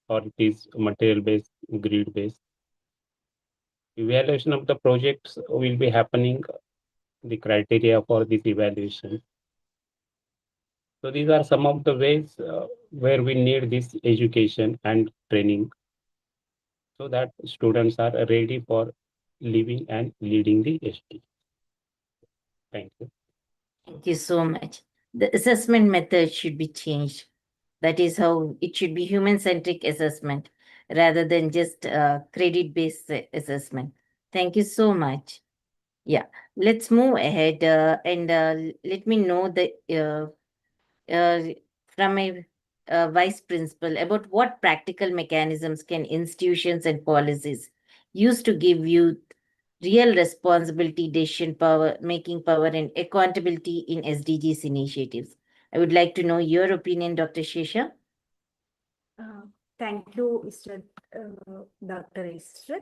or it is material based, grid based. Evaluation of the projects will be happening, the criteria for this evaluation. So these are some of the ways where we need this education and training so that students are ready for living and leading the ST. Thank you. Thank you so much. The assessment method should be changed. That is how it should be human-centric assessment rather than just credit-based assessment. Thank you so much. Yeah, let's move ahead and let me know from a vice principal about what practical mechanisms can institutions and policies use to give youth real responsibility, decision power, making power, and accountability in SDGs initiatives. I would like to know your opinion, Dr. Shesha. Thank you, Mr. Dr. Ishrat.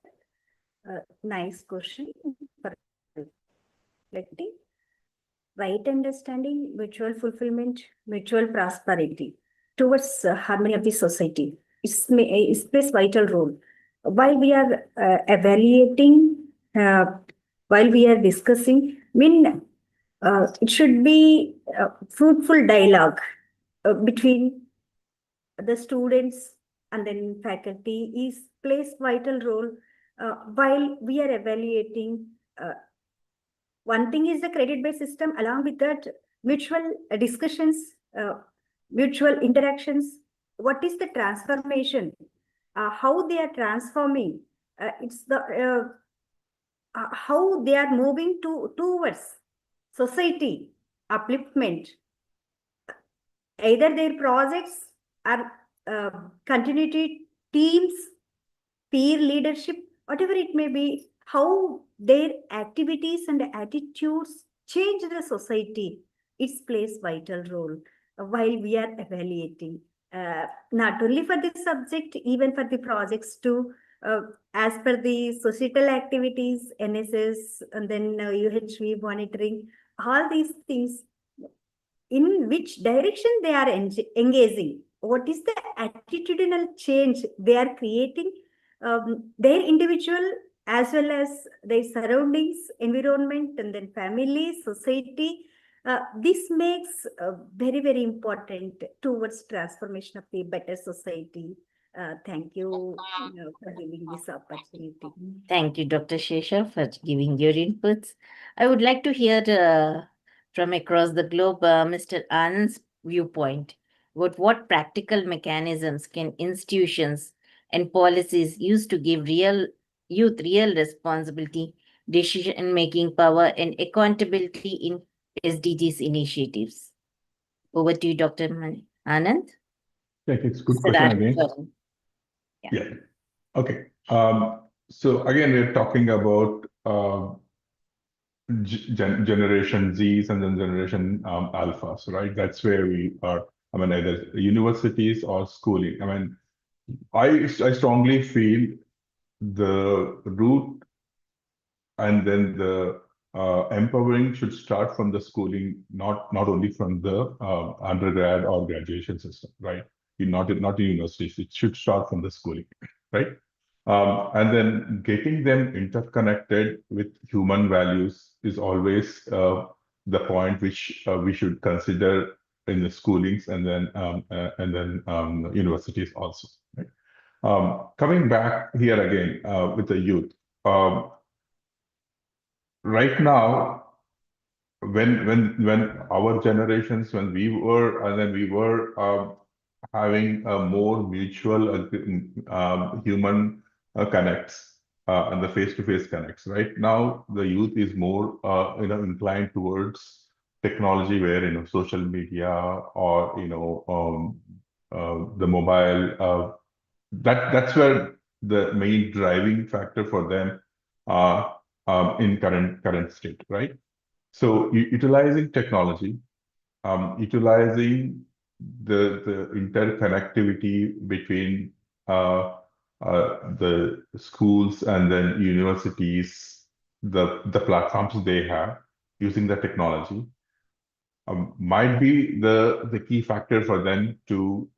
Nice question for reflecting. Right understanding, mutual fulfillment, mutual prosperity towards harmony of the society. It plays vital role. While we are evaluating, while we are discussing, it should be fruitful dialogue between the students and then faculty plays vital role while we are evaluating. One thing is the credit-based system, along with that, mutual discussions, mutual interactions. What is the transformation? How they are transforming? It's the how they are moving towards society upliftment. Either their projects are continuity teams, peer leadership, whatever it may be, how their activities and attitudes change the society. It plays vital role while we are evaluating, not only for this subject, even for the projects too. As per the societal activities, NSS, and then UHV monitoring, all these things, in which direction they are engaging, what is the attitudinal change they are creating, their individual as well as their surroundings, environment, and then family, society. This makes very, very important towards transformation of the better society. Thank you for giving this opportunity. Thank you, Dr. Shesha, for giving your inputs. I would like to hear from across the globe Mr. Anand's viewpoint. What practical mechanisms can institutions and policies use to give youth real responsibility, decision-making power, and accountability in SDGs initiatives? Over to you, Dr. Anand. Yeah, it's a good Mr. question Anand, again. sorry. Yeah. Okay. So again, we're talking about generation Zs and then generation alphas, right? That's where we are. I mean, either universities or schooling. I mean, I strongly feel the root and then the empowering should start from the schooling, not only from the undergrad or graduation system, right? Not in universities. It should start from the schooling, right? And then getting them interconnected with human values is always the point which we should consider in the schoolings and then universities also. Right? Coming back here again with the youth, right now, when our generations, when we were and then we were having a more mutual human connects and the face-to-face connects. Right now, the youth is more inclined towards technology, where social media or the mobile. That's where the main driving factor for them in current state, right? So utilizing technology, utilizing the interconnectivity between the schools and then universities, the platforms they have, using the technology, might be the key factor for them to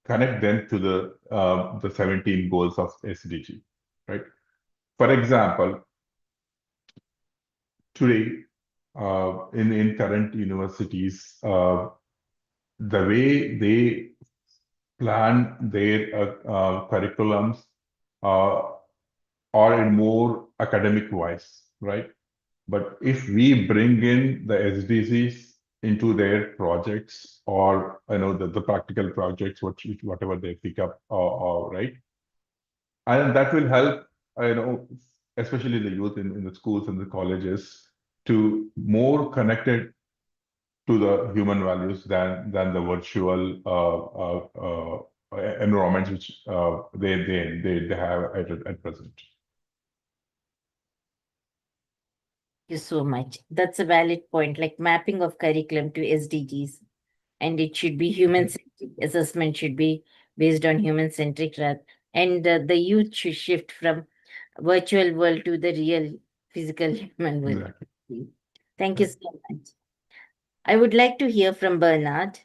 connect them to the 17 goals of SDG, right? For example, today in current universities, the way they plan their curriculums are in more academic wise, right? But if we bring in the SDGs into their projects, or the practical projects, whatever they pick up, right, and that will help, especially the youth in the schools and the colleges, to more connected to the human values than the virtual environments which they have at present. Thank you so much. That's a valid point, like mapping of curriculum to SDGs. And it should be human-centric. Assessment should be based on human-centric, and the youth should shift from virtual world to the real physical human world. Exactly. Thank you so much. I would like to hear from Bernard.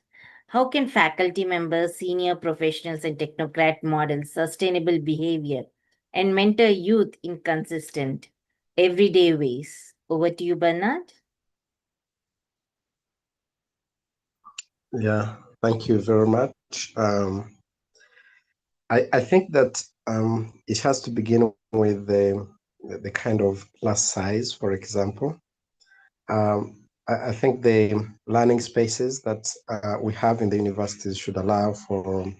How can faculty members, senior professionals, and technocrat model sustainable behavior and mentor youth in consistent, everyday ways? Over to you, Bernard. Yeah, thank you very much. I think that it has to begin with the kind of class size, for example. I think the learning spaces that we have in the universities should allow for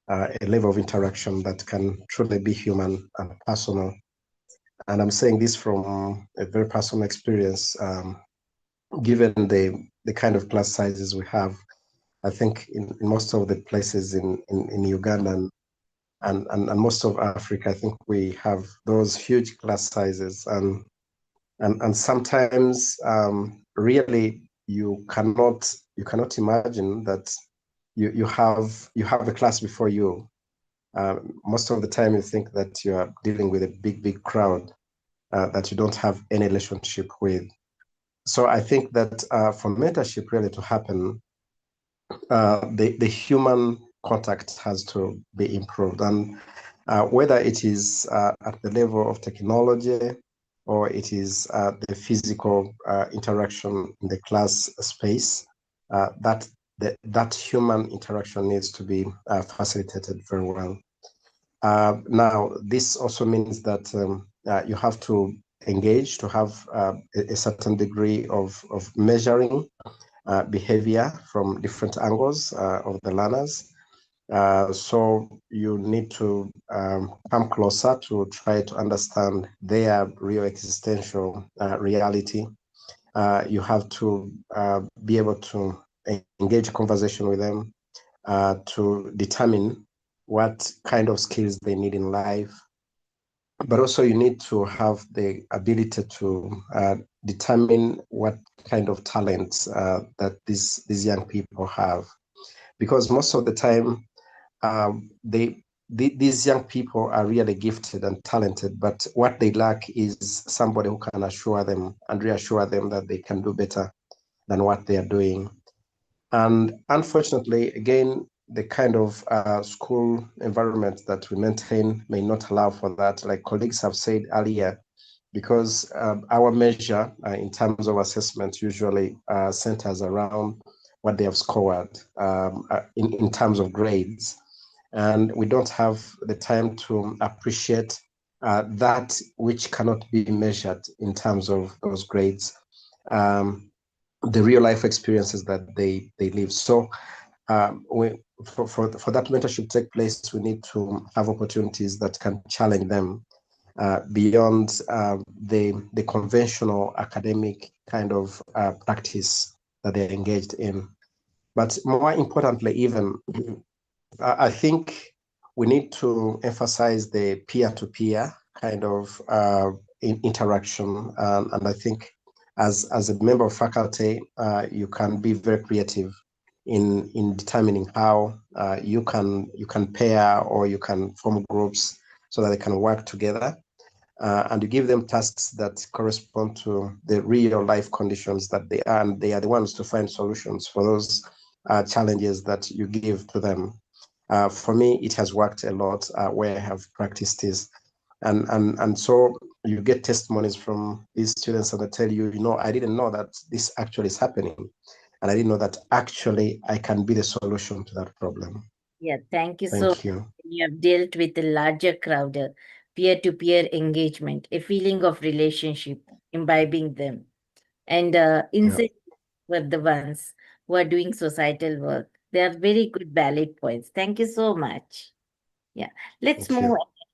a level of interaction that can truly be human and personal. And I'm saying this from a very personal experience, given the kind of class sizes we have. I think in most of the places in Uganda and most of Africa, I think we have those huge class sizes, and sometimes really you cannot imagine that you have a class before you. Most of the time you think that you are dealing with a big crowd that you don't have any relationship with. So I think that for mentorship really to happen, the human contact has to be improved, and whether it is at the level of technology or it is the physical interaction in the class space, that that human interaction needs to be facilitated very well. Now, this also means that you have to engage to have a certain degree of measuring behavior from different angles of the learners. So you need to come closer to try to understand their real existential reality. You have to be able to engage conversation with them to determine what kind of skills they need in life. But also you need to have the ability to determine what kind of talents that these young people have. Because most of the time, these young people are really gifted and talented, but what they lack is somebody who can assure them and reassure them that they can do better than what they are doing. And unfortunately, again, the kind of school environment that we maintain may not allow for that. Like colleagues have said earlier, because our measure in terms of assessment usually centers around what they have scored in terms of grades. And we don't have the time to appreciate that which cannot be measured in terms of those grades, the real life experiences that they live. So for that mentorship to take place, we need to have opportunities that can challenge them beyond the conventional academic kind of practice that they're engaged in. But more importantly, even, I think we need to emphasize the peer-to-peer kind of interaction. And I think as a member of faculty, you can be very creative in determining how you can pair or you can form groups so that they can work together. And you give them tasks that correspond to the real life conditions that they are, and they are the ones to find solutions for those challenges that you give to them. For me, it has worked a lot where I have practiced this. And so you get testimonies from these students and they tell you, I didn't know that this actually is happening. And I didn't know that actually I can be the solution to that problem. Yeah, thank you so much. Thank you. You have dealt with a larger crowd, peer-to-peer engagement, a feeling of relationship, imbibing them, and insight for the ones who are doing societal work. They are very good valid points. Thank you so much. Yeah, let's Thank move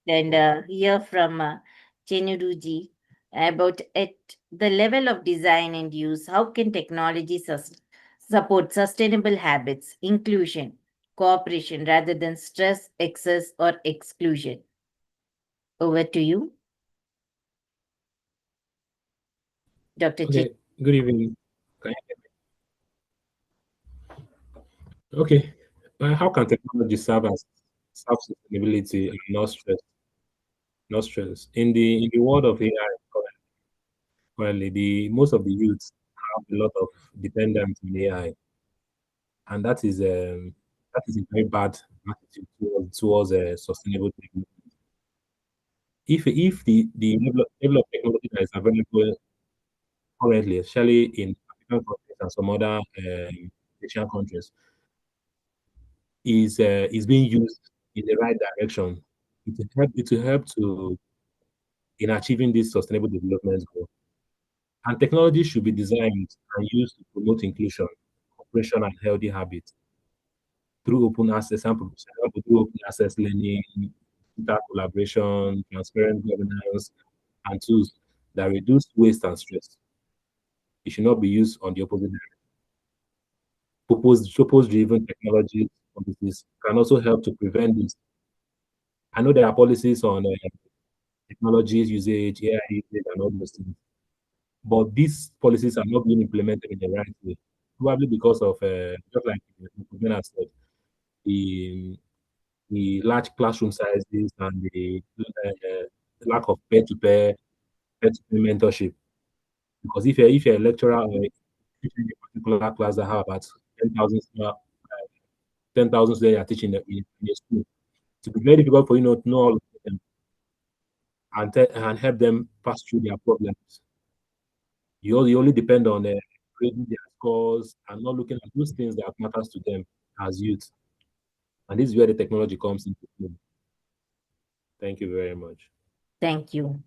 you. ahead and hear from Chenuruji about at the level of design and use, how can technology support sustainable habits, inclusion, cooperation rather than stress, excess, or exclusion? Over to you, Dr. Okay, good evening. Can you hear me? Okay, how can technology serve as sustainability and not stress? Not stress. In the world of AI, currently, most of the youths have a lot of dependence on AI, and that is a very bad attitude towards sustainable development. If the level of technology that is available currently, especially in African countries and some other Asian countries, is being used in the right direction, it will help to in achieving this sustainable development goal. And technology should be designed and used to promote inclusion, cooperation, and healthy habits through open access, through open access learning, data collaboration, transparent governance, and tools that reduce waste and stress. It should not be used on the opposite direction. Purpose-driven technology policies can also help to prevent this. I know there are policies on technologies usage, AI usage, and all those things, but these policies are not being implemented in the right way, probably because of just like Gwen has said, the large classroom sizes and the lack of peer-to-peer mentorship. Because if you're a lecturer or teaching a particular class that have about 10,000 students you are teaching in a school, it will be very difficult for you to know all of them and help them pass through their problems. You only depend on grading their scores, and not looking at those things that matters to them as youth. And this is where the technology comes into play. Thank you very much. Thank you.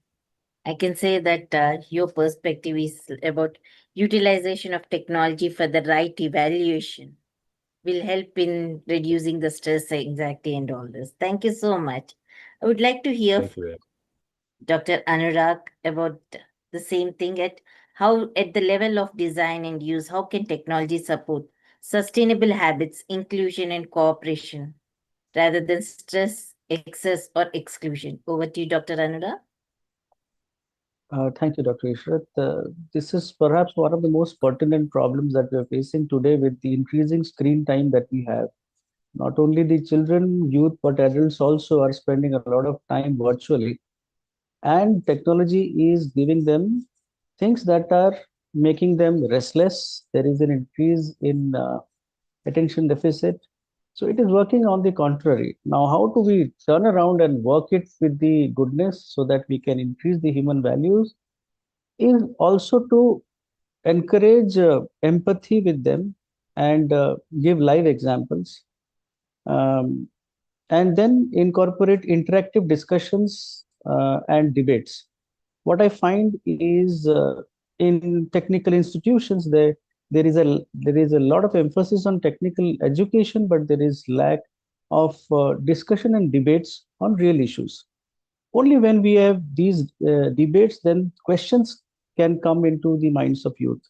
I can say that your perspective is about utilization of technology for the right evaluation will help in reducing the stress, anxiety, and all this. Thank you so much. I would like to hear Thank you very much. Dr. Anurag about the same thing at how at the level of design and use, how can technology support sustainable habits, inclusion and cooperation rather than stress, excess or exclusion? Over to you, Dr. Anurag. Thank you, Dr. Ishrat. This is perhaps one of the most pertinent problems that we are facing today with the increasing screen time that we have. Not only the children, youth, but adults also are spending a lot of time virtually. And technology is giving them things that are making them restless. There is an increase in attention deficit. So it is working on the contrary. Now, how do we turn around and work it with the goodness so that we can increase the human values? Is also to encourage empathy with them and give live examples. And then incorporate interactive discussions and debates. What I find is in technical institutions there is a lot of emphasis on technical education, but there is lack of discussion and debates on real issues. Only when we have these debates, then questions can come into the minds of youth.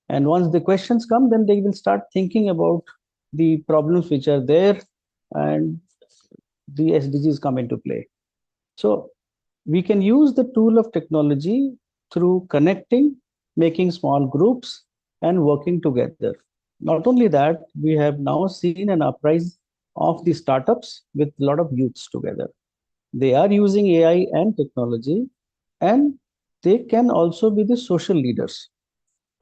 And once the questions come, then they will start thinking about the problems which are there, and the SDGs come into play. So we can use the tool of technology through connecting, making small groups, and working together. Not only that, we have now seen an uprise of the startups with a lot of youths together. They are using AI and technology, and they can also be the social leaders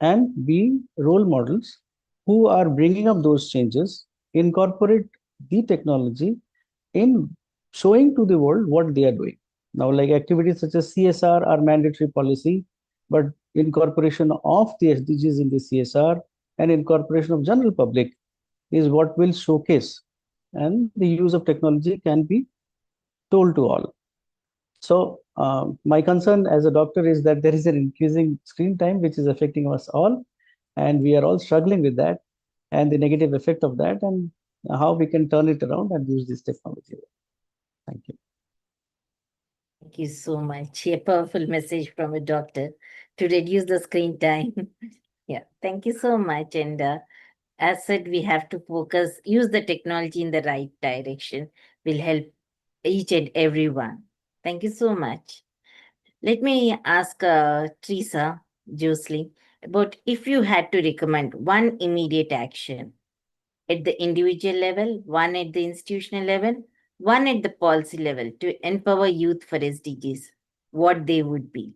and be role models who are bringing up those changes, incorporate the technology in showing to the world what they are doing. Now, like activities such as CSR are mandatory policy, but incorporation of the SDGs in the CSR and incorporation of general public is what will showcase, and the use of technology can be told to all. So my concern as a doctor is that there is an increasing screen time which is affecting us all, and we are all struggling with that and the negative effect of that, and how we can turn it around and use this technology. Thank you. Thank you so much. A powerful message from a doctor to reduce the screen time. Yeah, thank you so much. And as said, we have to focus, use the technology in the right direction, will help each and everyone. Thank you so much. Let me ask Teresa Josley about if you had to recommend one immediate action at the individual level, one at the institutional level, one at the policy level to empower youth for SDGs, what they would be.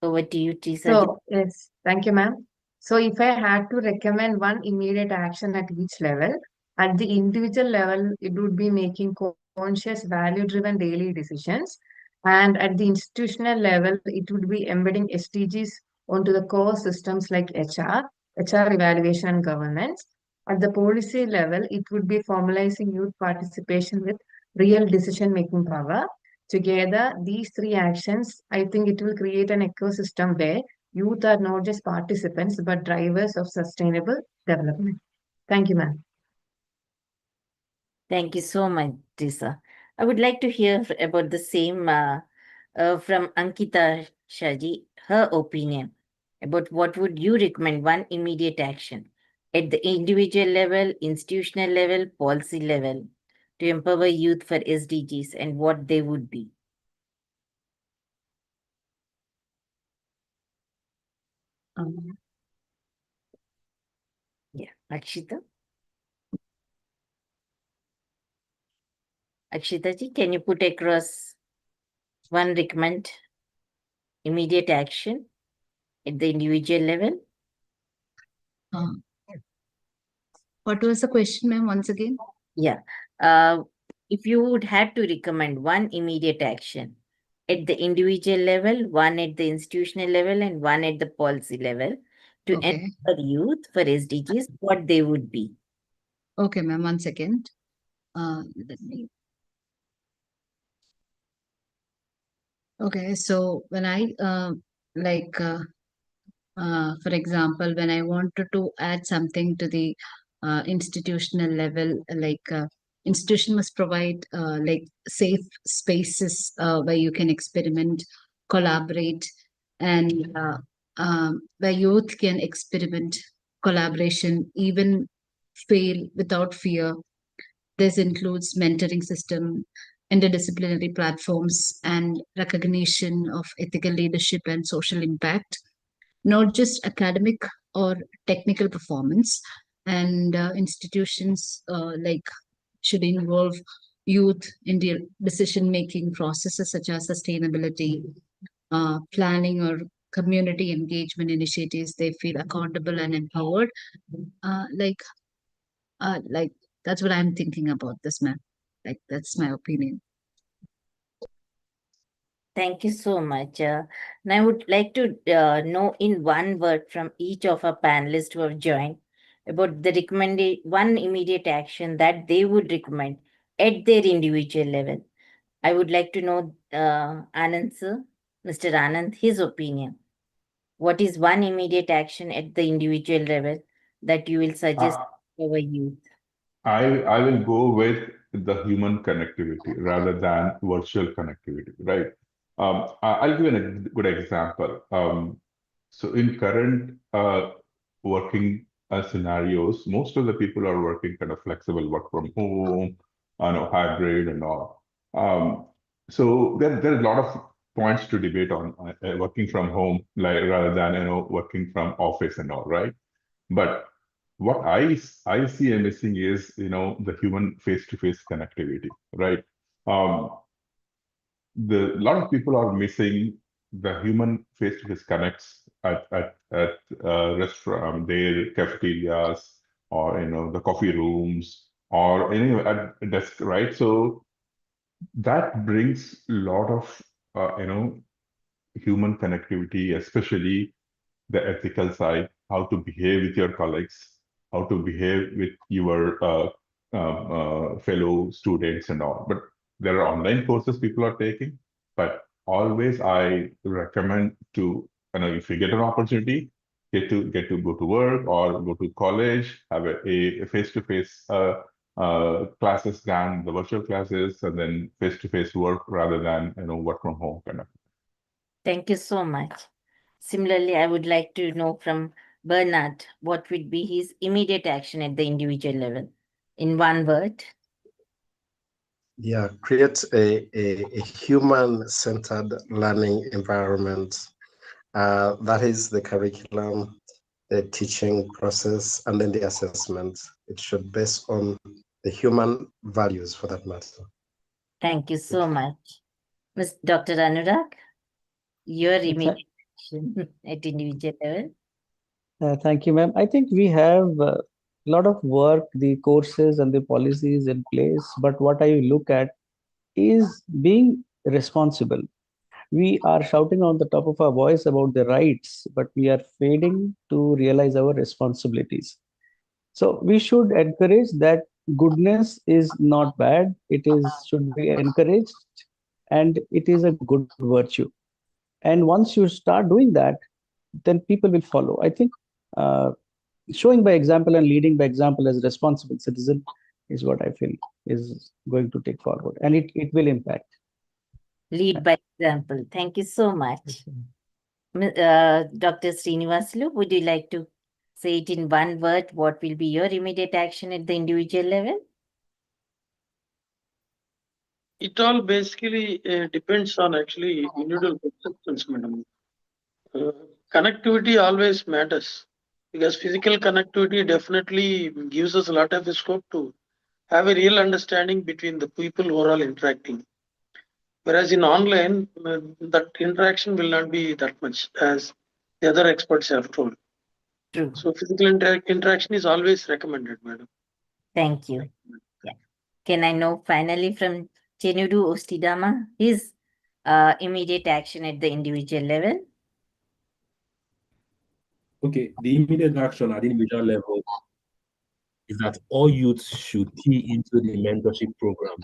Over to you, Teresa. So, yes, thank you, ma'am. So, if I had to recommend one immediate action at each level, at the individual level, it would be making conscious, value-driven daily decisions. And at the institutional level, it would be embedding SDGs onto the core systems like HR evaluation and governance. At the policy level, it would be formalizing youth participation with real decision-making power. Together, these three actions, I think it will create an ecosystem where youth are not just participants but drivers of sustainable development. Thank you, ma'am. Thank you so much, Teresa. I would like to hear about the same from Ankita Shaji, her opinion about what would you recommend one immediate action at the individual level, institutional level, policy level to empower youth for SDGs and what they would be. Yeah, Akshita. Akshita ji, can you put across one recommend immediate action at the individual level? What was the question, ma'am, once again? Yeah. If you would have to recommend one immediate action at the individual level, one at the institutional level, and one at the policy level to Okay. empower youth for SDGs, what they would be. Okay, ma'am, 1 second. Let me. Okay, so when I like for example, when I wanted to add something to the institutional level, institution must provide like safe spaces where you can experiment, collaborate, and where youth can experiment, collaboration, even fail without fear. This includes mentoring system, interdisciplinary platforms, and recognition of ethical leadership and social impact, not just academic or technical performance. And institutions should involve youth in the decision-making processes such as sustainability, planning, or community engagement initiatives. They feel accountable and empowered. Uh, like, like that's what I'm thinking about this, ma'am. Like that's my opinion. Thank you so much. And I would like to know in one word from each of our panelists who have joined about the recommended one immediate action that they would recommend at their individual level. I would like to know Anand sir, Mr. Anand, his opinion. What is one immediate action at the individual level that you will suggest to our youth? I will go with the human connectivity rather than virtual connectivity, right? I'll give a good example. So in current working scenarios, most of the people are working kind of flexible work from home, hybrid and all. So there are a lot of points to debate on working from home, like rather than working from office and all, right? But what I see and missing is the human face-to-face connectivity, right? The lot of people are missing the human face-to-face connects at restaurant, their cafeterias, or the coffee rooms, or at a desk, right? So that brings a lot of human connectivity, especially the ethical side, how to behave with your colleagues, how to behave with your fellow students and all. But there are online courses people are taking, but always I recommend to, if you get an opportunity, get to go to work or go to college, have a face-to-face classes than the virtual classes, and then face-to-face work rather than work from home kind of. Thank you so much. Similarly, I would like to know from Bernard what would be his immediate action at the individual level. In one word. Yeah, create a human-centered learning environment. That is the curriculum, the teaching process, and then the assessment. It should base on the human values for that matter. Thank you so much. Ms. Dr. Anurag, your immediate action at individual level. Thank you, ma'am. I think we have a lot of work, the courses and the policies in place, but what I look at is being responsible. We are shouting on the top of our voice about the rights, but we are failing to realize our responsibilities. So we should encourage that goodness is not bad. It is should be encouraged, and it is a good virtue. And once you start doing that, then people will follow. I think showing by example and leading by example as a responsible citizen is what I feel is going to take forward, and it will impact. Lead by example. Thank you so much. Dr. Srinivasulu, would you like to say it in one word? What will be your immediate action at the individual level? It all basically depends on actually individual perceptions, madam. Connectivity always matters because physical connectivity definitely gives us a lot of scope to have a real understanding between the people who are all interacting. Whereas in online, that interaction will not be that much as the other experts have told. True. So physical interaction is always recommended, madam. Thank you. Yeah. Can I know finally from Chenudu Ostidama his immediate action at the individual level? Okay, the immediate action at the individual level is that all youths should key into the mentorship program.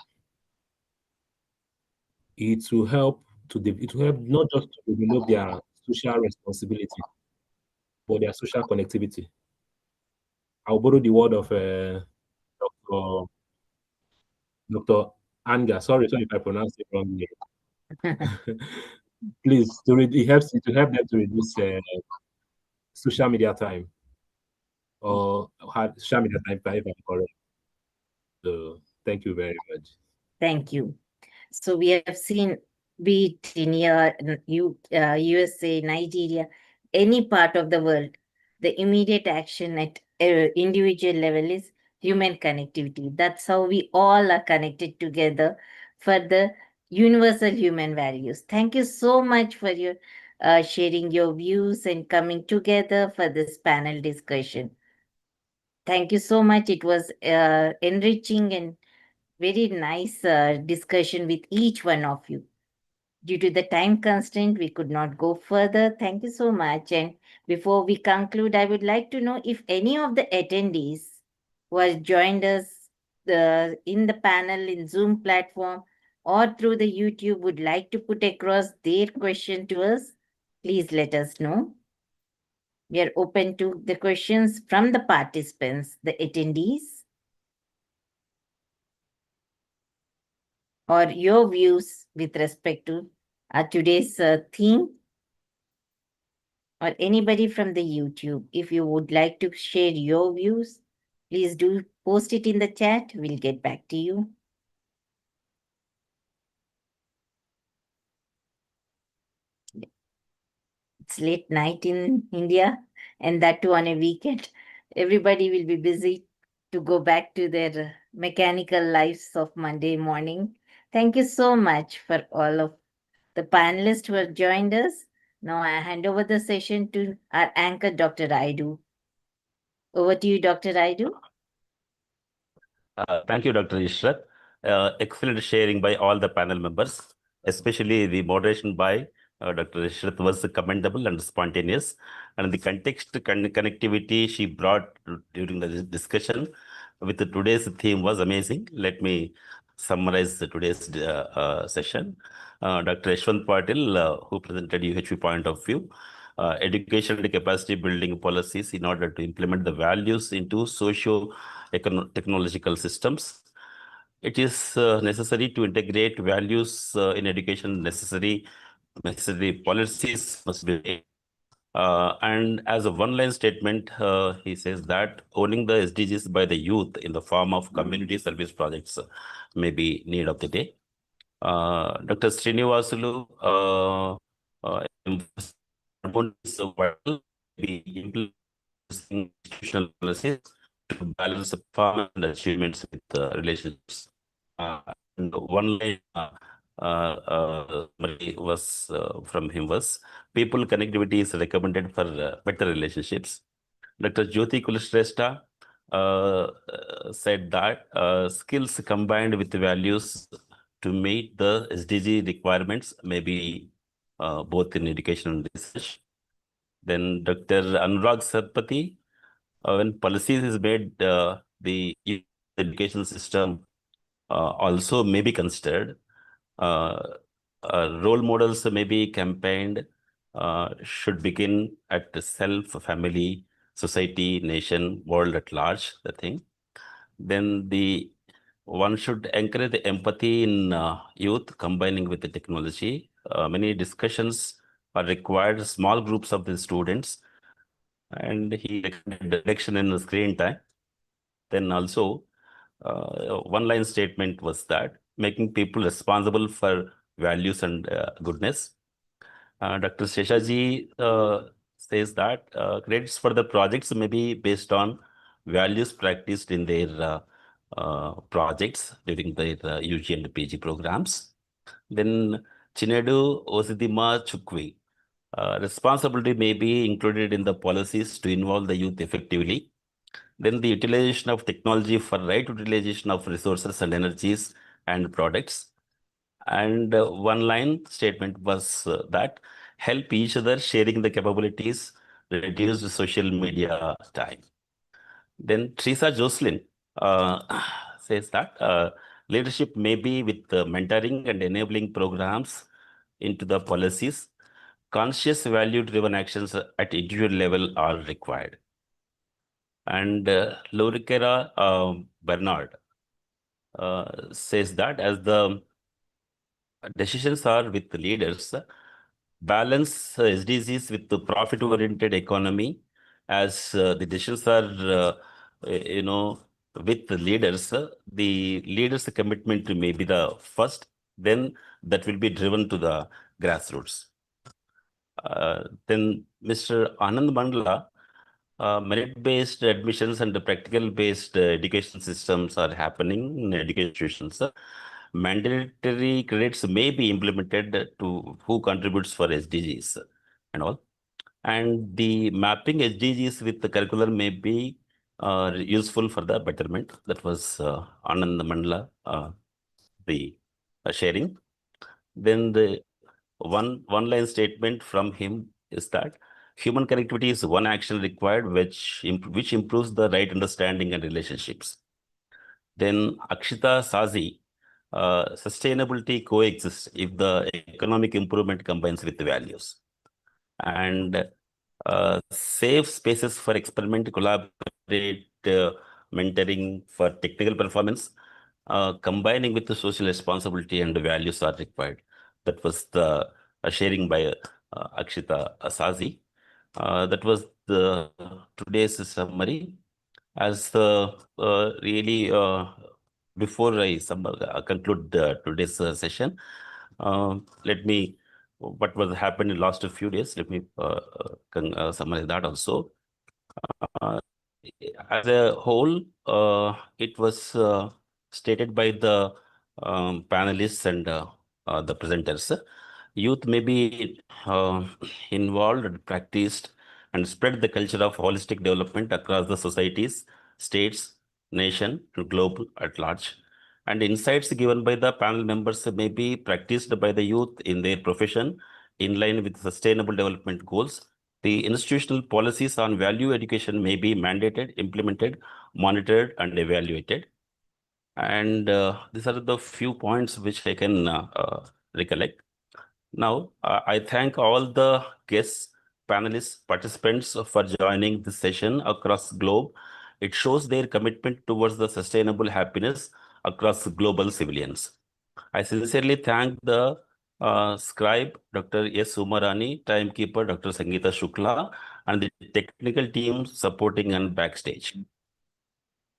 It will help not just to develop their social responsibility, but their social connectivity. I'll borrow the word of Dr. Anga. Sorry if I pronounced it wrongly. Please, it helps to help them to reduce social media time or social media time, if I'm correct. So, thank you very much. Thank you. So we have seen, be it in USA, Nigeria, any part of the world, the immediate action at individual level is human connectivity. That's how we all are connected together for the universal human values. Thank you so much for your sharing your views and coming together for this panel discussion. Thank you so much. It was enriching and very nice discussion with each one of you. Due to the time constraint, we could not go further. Thank you so much. And before we conclude, I would like to know if any of the attendees who has joined us in the panel in Zoom platform or through the YouTube would like to put across their question to us. Please let us know. We are open to the questions from the participants, the attendees, or your views with respect to today's theme, or anybody from the YouTube. If you would like to share your views, please do post it in the chat. We'll get back to you. It's late night in India, and that too on a weekend. Everybody will be busy to go back to their mechanical lives of Monday morning. Thank you so much for all of the panelists who have joined us. Now I hand over the session to our anchor, Dr. Raidu. Over to you, Dr. Raidu. Thank you, Dr. Ishrat. Excellent sharing by all the panel members, especially the moderation by Dr. Ishrat was commendable and spontaneous. And the context connectivity she brought during the discussion with today's theme was amazing. Let me summarize today's session. Dr. Yashwant Patil, who presented UHV point of view, education and capacity building policies in order to implement the values into socio-technological systems. It is necessary to integrate values in education. Necessary policies must be made. And as a one-line statement, he says that owning the SDGs by the youth in the form of community service projects may be need of the day. Dr. Srinivasulu is vital be implementing institutional policies to balance the performance and achievements with relationships. And one line was from him was people connectivity is recommended for better relationships. Dr. Jyoti Kulashrestha said that skills combined with values to meet the SDG requirements may be both in education and research. Then Dr. Anurag Sarpati, when policies is made, the education system also may be considered. Role models may be campaigned, should begin at the self, family, society, nation, world at large, the thing. Then one should encourage the empathy in youth, combining with the technology. Many discussions are required, small groups of the students, and he recommended reduction in the screen time. Then also, one line statement was that making people responsible for values and goodness. Dr. Sheshaji says that credits for the projects may be based on values practiced in their projects during their UG and PG programs. Then Chinedu Osidima Chukwi, responsibility may be included in the policies to involve the youth effectively. Then the utilization of technology for right utilization of resources and energies and products. And one line statement was that help each other sharing the capabilities, reduce the social media time. Then Teresa Jocelyn says that leadership may be with mentoring and enabling programs into the policies. Conscious value-driven actions at individual level are required. And Loricera Bernard says that as the decisions are with the leaders, balance SDGs with the profit-oriented economy. As the decisions are, with the leaders, the leaders' commitment may be the first, then that will be driven to the grassroots. Then Mr. Anand Mandla, merit-based admissions and the practical-based education systems are happening in education institutions. Mandatory credits may be implemented to who contributes for SDGs and all. And the mapping SDGs with the curriculum may be useful for the betterment. That was Anand Mandla, the sharing. Then the one line statement from him is that human connectivity is one action required which improves the right understanding and relationships. Then Akshita Sazi, sustainability coexists if the economic improvement combines with the values. And safe spaces for experiment, collaborate, mentoring for technical performance, combining with the social responsibility and the values are required. That was the sharing by Akshita Sazi. That was the today's summary. As really before I conclude today's session, let me what was happened in last few days. Let me summarize that also. As a whole, it was stated by the panelists and the presenters. Youth may be involved and practiced and spread the culture of holistic development across the societies, states, nation, and globe at large. And insights given by the panel members may be practiced by the youth in their profession in line with sustainable development goals. The institutional policies on value education may be mandated, implemented, monitored, and evaluated. And these are the few points which I can recollect. Now, I thank all the guests, panelists, participants for joining this session across globe. It shows their commitment towards the sustainable happiness across global civilians. I sincerely thank the scribe, Dr. S. Umarani, timekeeper, Dr. Sangeeta Shukla, and the technical team supporting and backstage.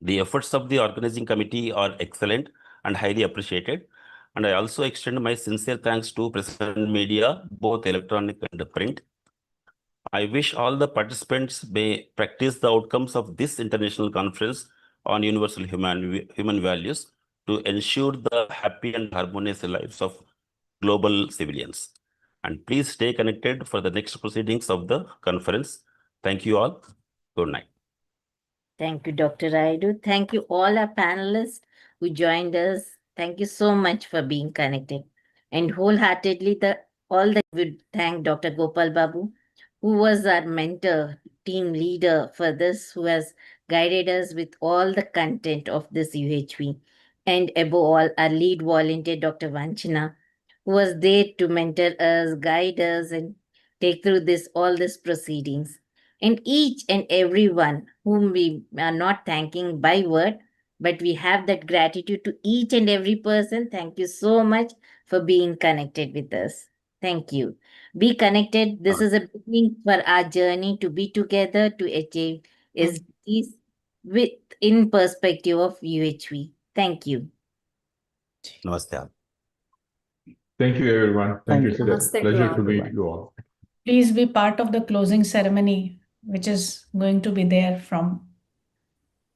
The efforts of the organizing committee are excellent and highly appreciated. And I also extend my sincere thanks to present media, both electronic and print. I wish all the participants may practice the outcomes of this international conference on universal human values to ensure the happy and harmonious lives of global civilians. And please stay connected for the next proceedings of the conference. Thank you all. Good night. Thank you, Dr. Raidu. Thank you all our panelists who joined us. Thank you so much for being connected. And wholeheartedly, would thank Dr. Gopal Babu, who was our mentor, team leader for this, who has guided us with all the content of this UHV. And above all, our lead volunteer, Dr. Vanchana, who was there to mentor us, guide us, and take through all these proceedings. And each and everyone whom we are not thanking by word, but we have that gratitude to each and every person. Thank you so much for being connected with us. Thank you. Be connected. This is a beginning for our journey to be together to achieve SDGs in perspective of UHV. Thank you. Namaste. Thank you, everyone. Thank you. It's a Namaste to pleasure all. to meet you all. Please be part of the closing ceremony, which is going to be there from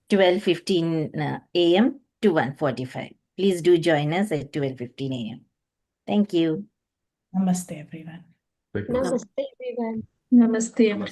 12:15 a.m. to 1:45. Please do join us at 12:15 a.m. Thank you. Namaste, everyone. Thank you. Namaste, everyone. Namaste, everyone.